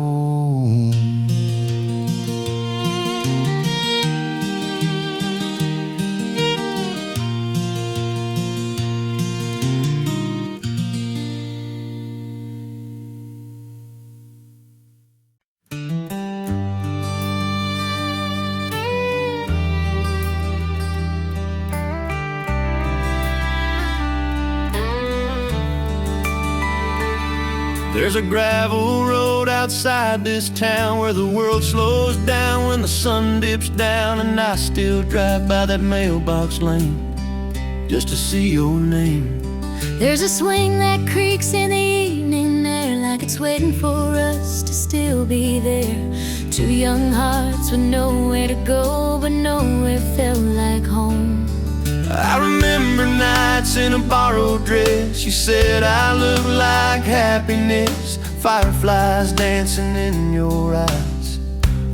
There's a gravel road outside this town where the world slows down when the sun dips down, and I still drive by that mailbox lane just to see your name. There's a swing that creaks in the evening air like it's waiting for us to still be there. Two young hearts with nowhere to go, but nowhere felt like home. I remember nights in a borrowed dress. You said I look like happiness, fireflies dancing in your eyes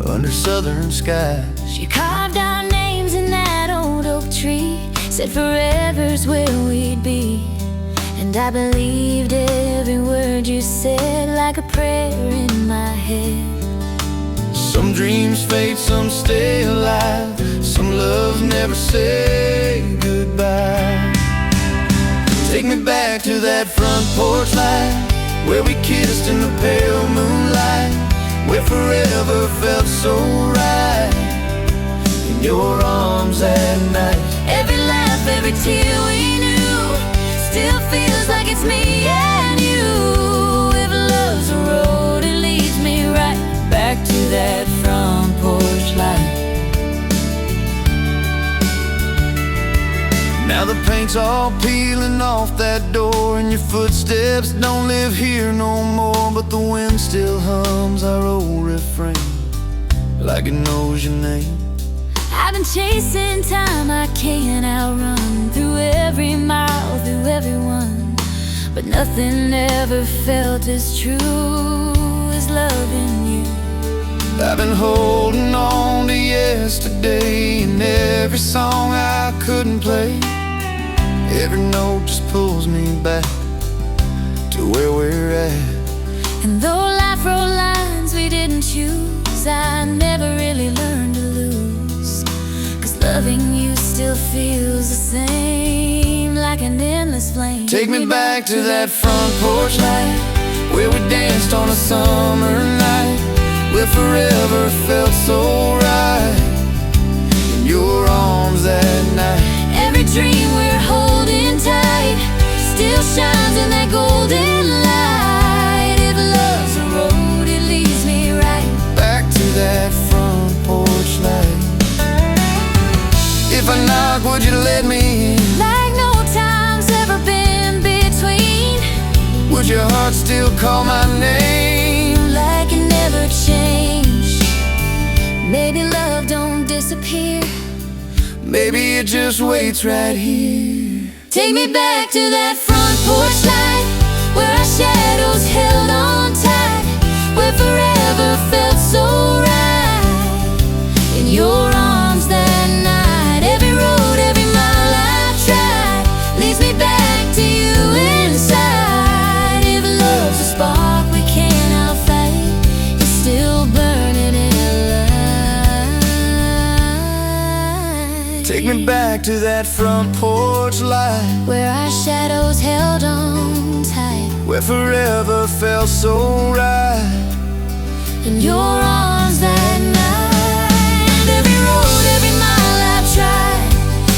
under southern skies. She carved our names in that old oak tree, said forever's where we'd be. And I believed every word you said like a prayer in my head. Some dreams fade, some stay alive, some loves never say goodbye. Take me back to that front porch light where we kissed in the pale moonlight, where forever felt so right in your arms at night. Every laugh, every tear we knew still feels like it's me and you. If love's a road, it leads me right back to that front porch light. Now the paint's all peeling off that door, and your footsteps don't live here no more, but the wind still hums our old refrain like it knows your name. I've been chasing time I can't outrun, through every mile, through everyone, but nothing ever felt as true as loving you. I've been holding on to yesterday, and every song I couldn't play, every note just pulls me back to where we're at. And though life wrote lines we didn't choose, I never really learned to lose, 'cause loving you still feels the same, like an endless flame. Take me back to that front porch light where we danced on a summer night, where forever felt so right in your arms that night. Every dream we're holding tight still shines in that golden light. If love's a road, it leads me right back to that front porch light. If I knock, would you let me in? like no time's ever been between. Would your heart still call my name? Like it never changed. Maybe love don't disappear. Maybe it just waits right here. Take me back to that front porch light, where our shadows held on tight, where forever felt so right. In your arms that night, every road, every mile I've tried leads me back to you inside. If love's a spark we can't outfight, it's still burning in light. Take me back to that front porch light, where our shadows held on tight, where forever felt so right. in your arms that night. Every road, every mile I've tried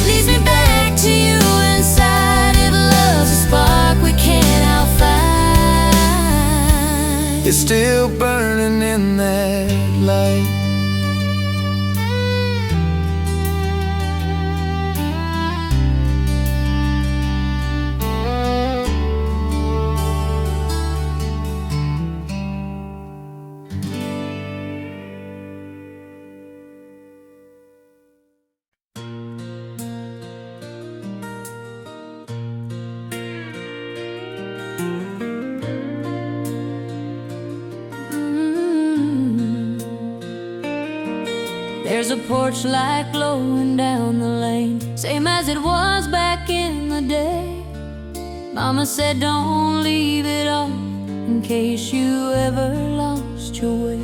leads me back to you inside. If love's a spark we can't outfight, It's still burning in that light. There's a porch light glowing down the lane, same as it was back in the day. Mama said don't leave it off in case you ever lost your way.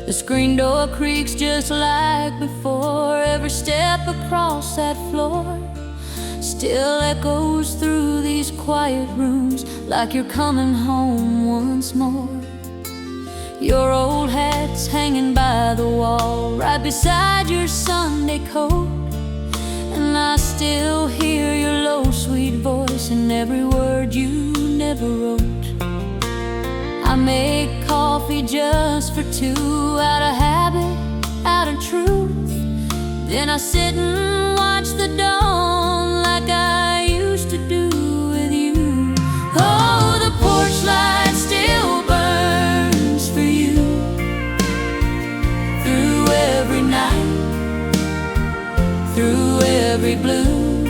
The screen door creaks just like before. Every step across that floor still echoes through these quiet rooms, like you're coming home once more. Your old hat's hanging by the wall, right beside your Sunday coat, and I still hear your low, sweet voice in every word you never wrote. I make coffee just for two, out of habit, out of truth. Then I sit and watch the dawn like I used to do with you. Oh, the porch light still burns for you through every night, through every blue,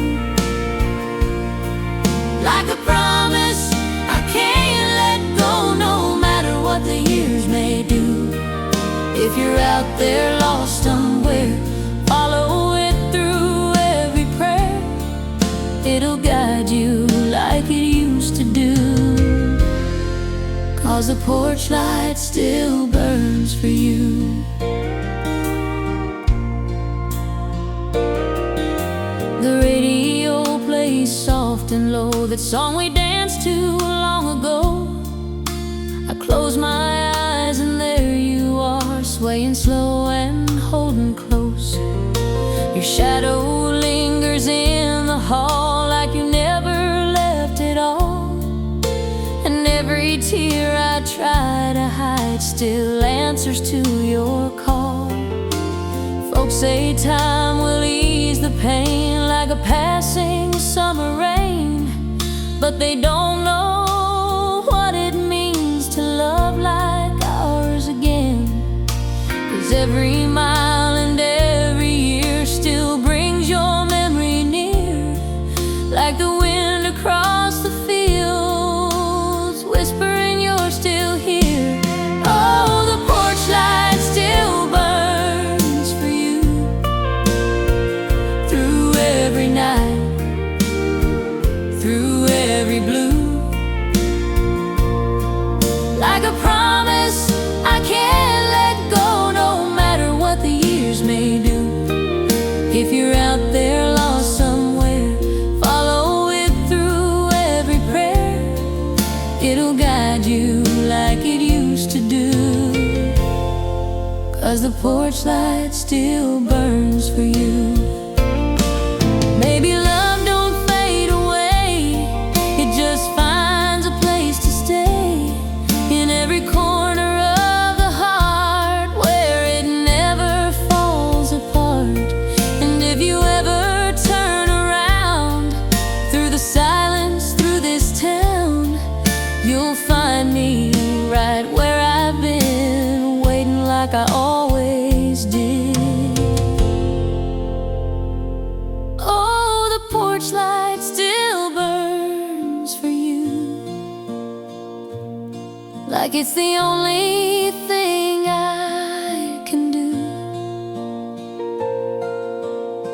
like a promise I can't let go, no matter what the years may do. If you're out there lost somewhere, follow it through every prayer. It'll guide you like it used to do, 'cause the porch light still burns for you. The radio plays soft and low, that song we danced to long ago. I close my eyes and there you are, swaying slow and holding close. Your shadow lingers in the hall like you never left at all. And every tear I try to hide still answers to your call. Folks say time will ease the pain like a passing summer rain, but they don't know what it means to love like ours again. 'Cause every mile and every year still brings your memory near, like the wind across the fields, whispering you're still here. Oh, the porch light still burns for you through every night, through every blue, like a promise I can't let go, no matter what the years may do. If you're out there lost somewhere, follow it through every prayer. It'll guide you like it used to do, 'cause the porch light still burns for you. Maybe love don't fade away, it just finds a place to stay in every corner of the heart, where it never falls apart. And if you ever turn around through the silence, through this town, you'll find me right where I've been, waiting like I always did. like it's the only thing I can do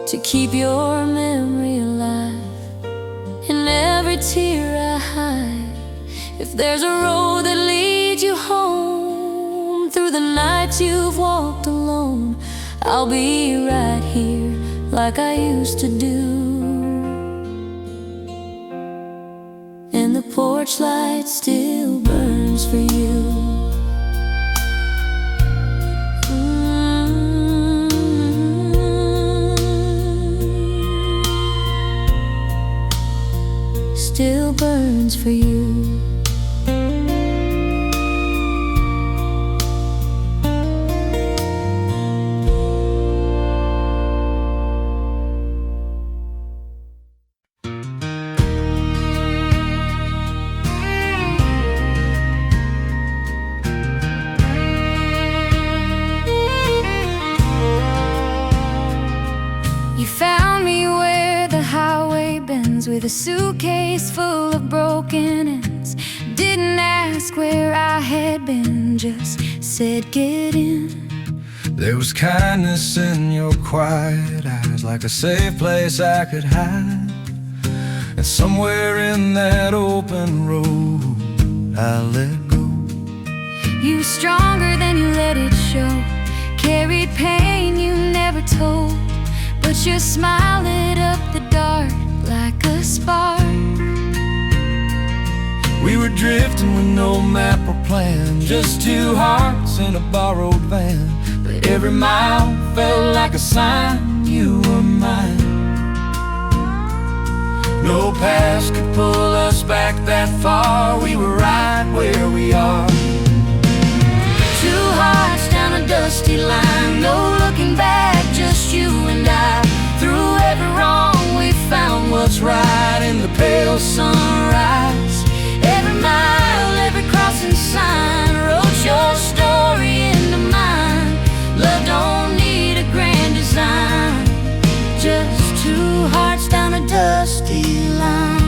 to keep your memory alive in every tear I hide. If there's a road that leads you home through the nights you've walked alone, I'll be right here like I used to do. And the porch light still burns for you. Still burns for you. You found me where the highway bends, with a suitcase full of broken ends. Didn't ask where I had been, just said get in. There was kindness in your quiet eyes, like a safe place I could hide. And somewhere in that open road I let go. You were stronger than you let it show, carried pain you never told, but your smile lit up the dark like a spark. We were drifting with no map or plan, just two hearts in a borrowed van. But every mile felt like a sign you were mine. No past could pull us back that far, we were right where we are. Two hearts down a dusty line, no looking back, just you and I. Through every wrong we found what's right in the pale sunrise. Every mile, every crossing sign wrote your story into mine. Love don't need a grand design, just two hearts down a dusty line.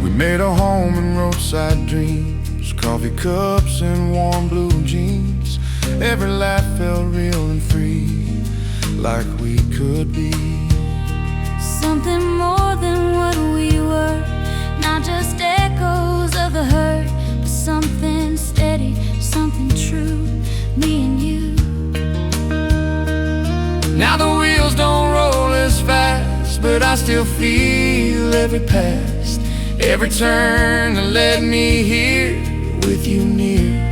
We made a home in roadside dreams, coffee cups and warm blue jeans. Every laugh felt real and free, like we could be something more than what we were, not just echoes of the hurt, but something steady, something true, me and you. Now the wheels don't roll as fast, but I still feel every past, every turn that led me here with you near.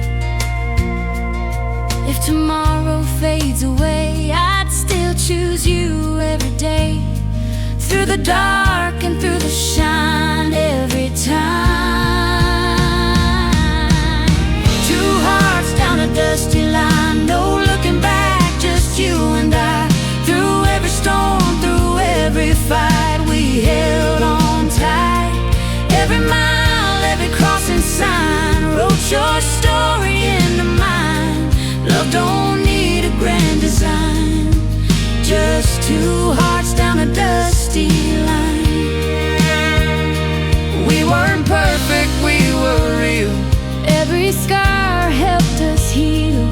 If tomorrow fades away, I'd still choose you every day, through the dark and through the shine, every time. Two hearts down a dusty line, no looking back, just you and I. Through every storm, through every fight, we held on tight. Every mile, every crossing sign wrote your story into mine. Love don't need a grand design, just two hearts down a dusty line. We weren't perfect, we were real. Every scar helped us heal,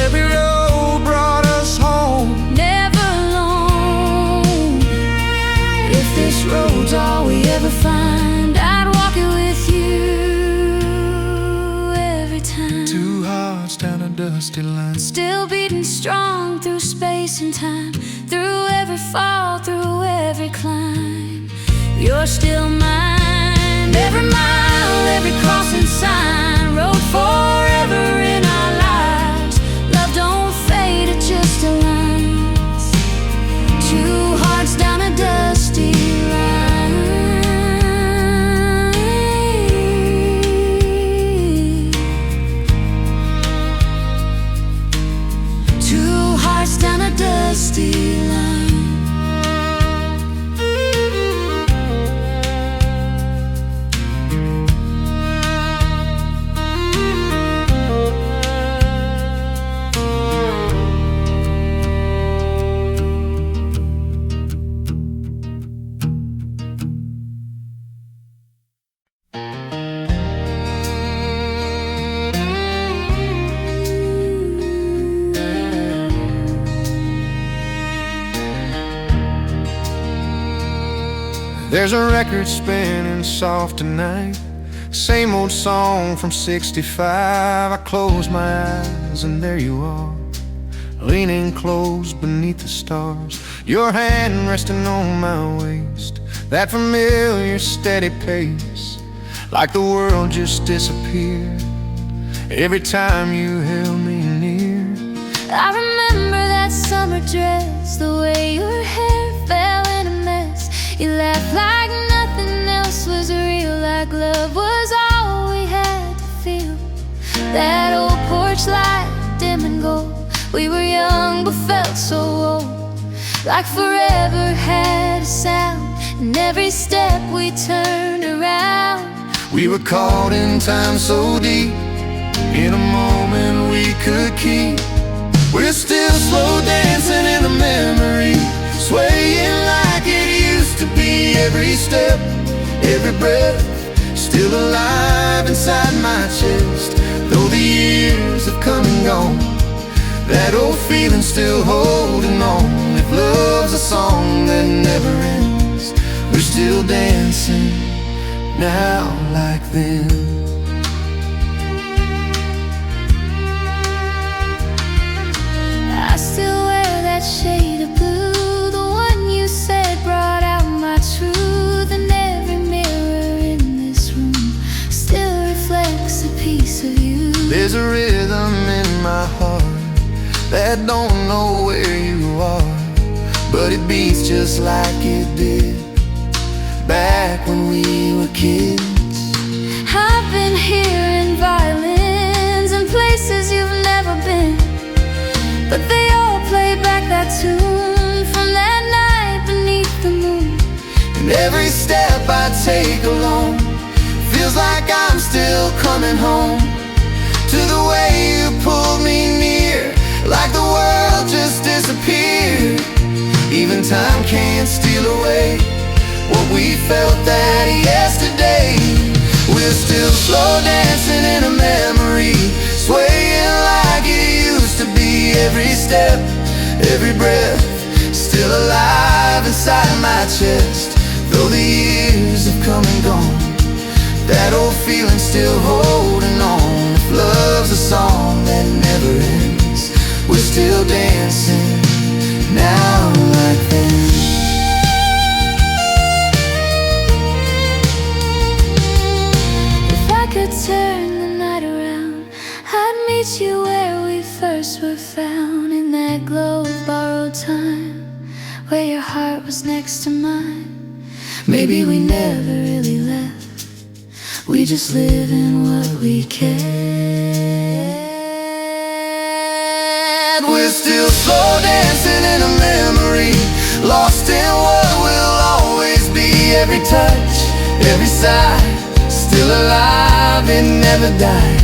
Every road brought us home. never alone. If this road's all we ever find, I'd walk it with you every time. Two hearts down a dusty line, Still beating strong through space and time, through every fall, through every climb. You're still mine. Every mile, every crossing sign wrote forever in our lives. Love don't fade, it just aligns. Two hearts down a dusty line. Two hearts down a dusty line. There's a record spinning soft tonight, same old song from '65. I close my eyes and there you are, leaning close beneath the stars, your hand resting on my waist, that familiar steady pace, like the world just disappeared every time you held me near. I remember that summer dress, the way your hair fell in a mess. You laughed like nothing else was real, like love was all we had to feel. That old porch light, dim and gold, we were young but felt so old, like forever had a sound, and every step we turned around. We were caught in time so deep, in a moment we could keep. We're still slow dancing in the memory, swaying like it used to be. Every step, every breath, still alive inside my chest. Though the years have come and gone, that old feeling still holding on. If love's a song that never ends, we're still dancing now like then. I still wear that shade of blue, the one you said brought out my truth. And every mirror in this room still reflects a piece of you. There's a rhythm in my heart that don't know where you are, but it beats just like it did back when we were kids. I've been hearing violins in places you've never been, but they all play back that tune from that night beneath the moon. And every step I take alone feels like I'm still coming home to the way you pulled me near, like the world just disappeared. Even time can't steal away what we felt that yesterday. We're still slow dancing in a memory, swaying like it used to be. Every step, every breath, still alive inside my chest. Though the years have come and gone, that old feeling still holding on. If love's a song that never ends, we're still dancing now like then. If I could turn the night around, I'd meet you where we first were found, in that glow of borrowed time, where your heart was next to mine. Maybe we never really left, we just live in what we cared. We're still slow dancing in a memory, lost in what will always be. Every touch, every sigh, still alive, it never died.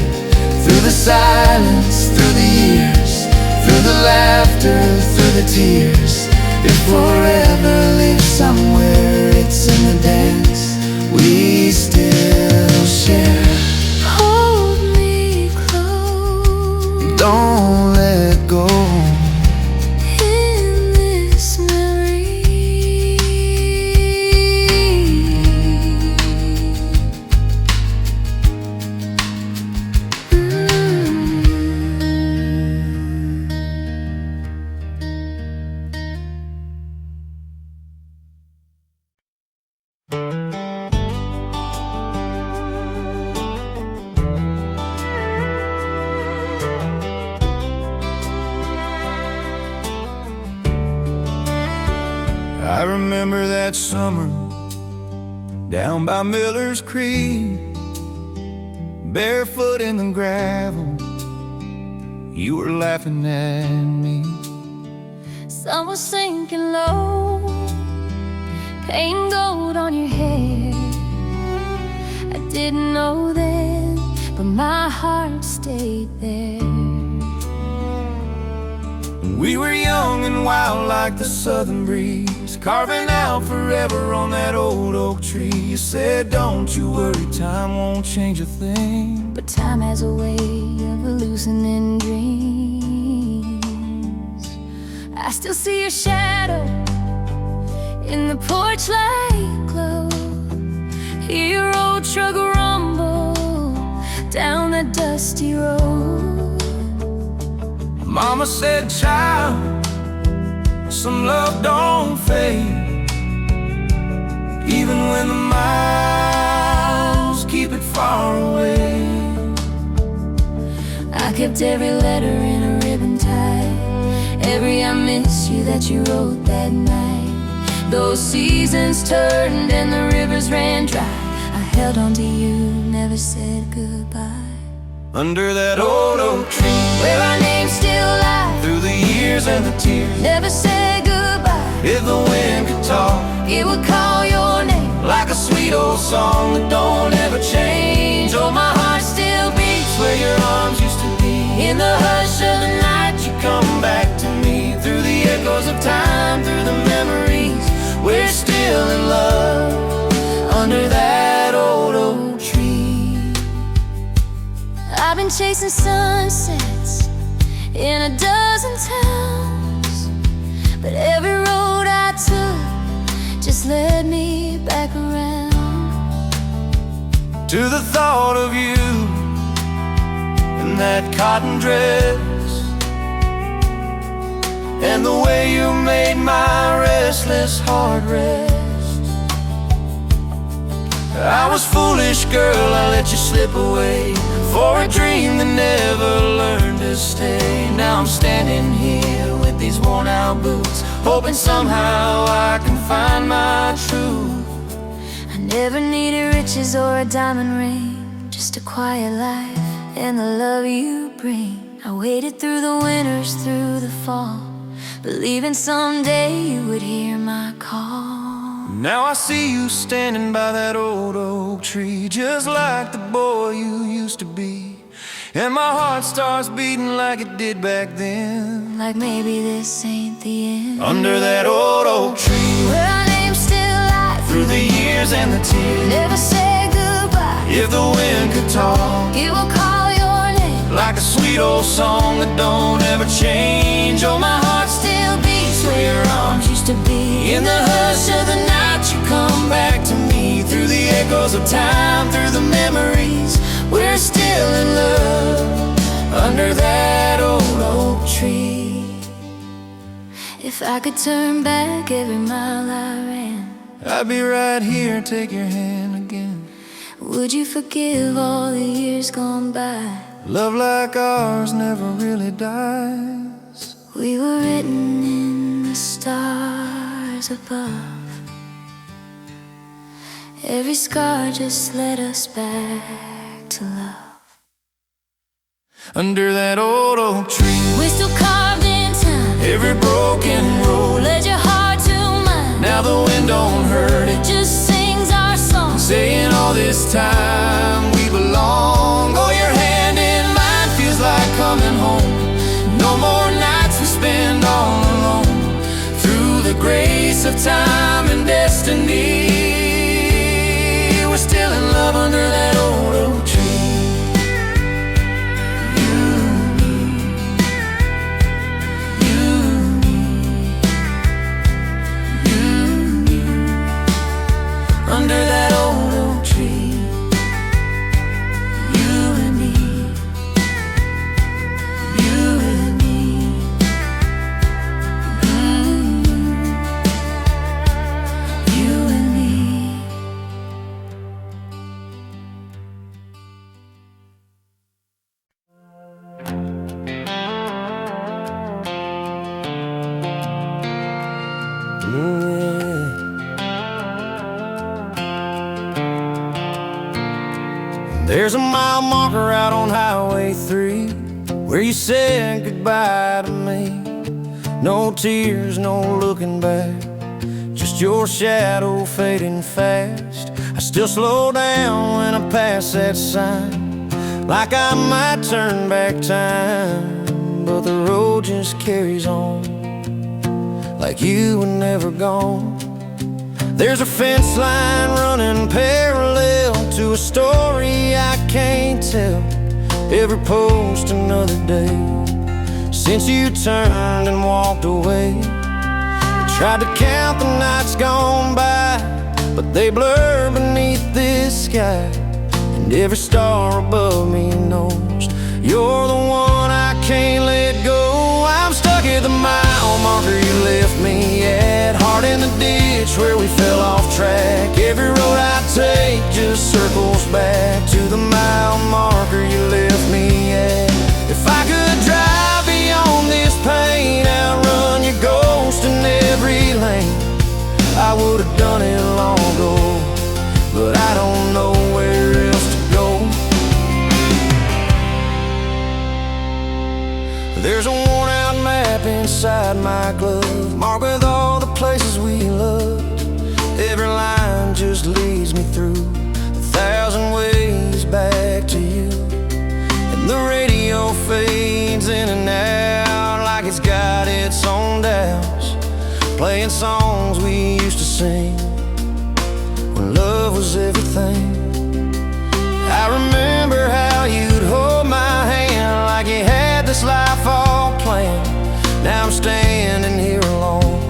Through the silence, through the years, through the laughter, through the tears, if forever lives somewhere, it's in the dance we still share. Hold me close, Don't let go. in this memory. I remember that summer down by Miller's Creek, barefoot in the gravel, you were laughing at me. Sun was sinking low, paint gold on your hair. I didn't know then, but my heart stayed there. We were young and wild like the southern breeze, carving out forever on that old oak tree. You said, don't you worry, time won't change a thing. But time has a way of loosening dreams. I still see your shadow in the porch light glow. dusty road. Mama said, child, some love don't fade, even when the miles keep it far away. I kept every letter in a ribbon tied, every I miss you that you wrote that night. Those seasons turned and the rivers ran dry. I held on to you, never said goodbye. Under that old oak tree, where our names still lie, through the years and the tears, never said goodbye. If the wind could talk, it would call your name, like a sweet old song that don't ever change. Oh, my heart still beats where your arms used to be. In the hush of the night you come back to me, through the echoes of time, through the memories. We're still in love under that old oak tree. I've been chasing sunsets in a dozen towns, but every road I took just led me back around to the thought of you in that cotton dress, and the way you made my restless heart rest. I was foolish, girl, I let you slip away for a dream that never learned to stay. Now I'm standing here with these worn out boots, hoping somehow I can find my truth. I never needed riches or a diamond ring, just a quiet life and the love you bring. I waited through the winters, through the fall, believing someday you would hear my call. Now I see you standing by that old oak tree, just like the boy you used to be, and my heart starts beating like it did back then. Like maybe this ain't the end. Under that old oak tree, where our names still lie, through the years and the tears, never said goodbye. If the wind could talk, it will call your name, like a sweet old song that don't ever change. Oh, my heart still beats where your arms used to be. In the hush of the night you come back to me, through the echoes of time, through the memories. We're still in love under that old oak tree. If I could turn back every mile I ran, I'd be right here, take your hand again. Would you forgive all the years gone by? Love like ours never really dies. We were written in the stars above. Every scar just led us back to love. Under that old oak tree, we're still carved in time, every broken road led your heart to mine. Now the wind don't hurt, it just sings our song, saying all this time we belong. Oh, your hand in mine feels like coming home. No more nights we spend all alone. Through the grace of time and destiny, we're still in love under that old oak tree. Under that old oak tree, you and me, you and me, you and me. There's a mile marker out on Highway 3 where you said goodbye to me. No tears, no looking back, just your shadow fading fast. I still slow down when I pass that sign, like I might turn back time, but the road just carries on, like you were never gone. There's a fence line running parallel to a story I can't tell. Every post another day since you turned and walked away. Tried to count the nights gone by, but they blur beneath this sky, and every star above me knows You're the one I can't let go. I'm stuck at the mile marker you left me at, heart in the ditch where we fell off track. Every road I take just circles back to the mile marker you left me at. If I could drive beyond this pain, outrun your ghost in every lane, I would have done it long ago, but I don't know where else to go. There's a worn out map inside my glove, marked with all the places we loved. Every line just leads me through 1,000 ways back to you. And the radio fades in and out like it's got its own doubts, playing songs we used to sing when love was everything. I remember how you'd hold my hand like you had this life all planned. Now I'm standing here alone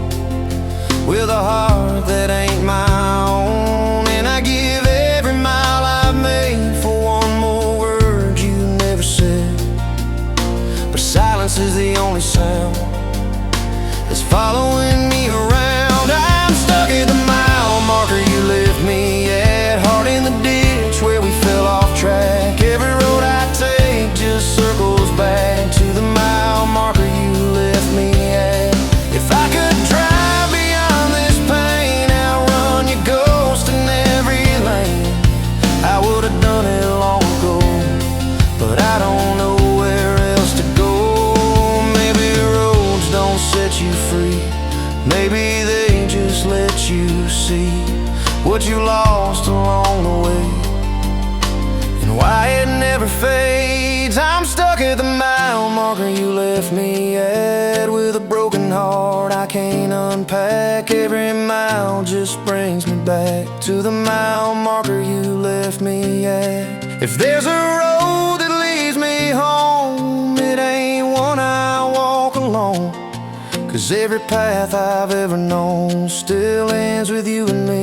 with a heart that ain't my own, and I give every mile I've made for one more word you never said. But silence is the only sound that's following me around. I'm stuck at the mile marker you left me at, heart in the ditch where we fell off track. Every road I take just circles back to the mile marker you left me at. If I could drive beyond this pain, outrun your ghost in every lane, I would have done it long ago, but I don't know where else to go. Maybe roads don't set you free, maybe they just let you see what you lost along the way and why it never fades. I'm stuck at the mile marker you left me at, with a broken heart I can't unpack. Every mile just brings me back to the mile marker you left me at. If there's a road that leads me home, it ain't one I walk alone, 'cause every path I've ever known still ends with you and me.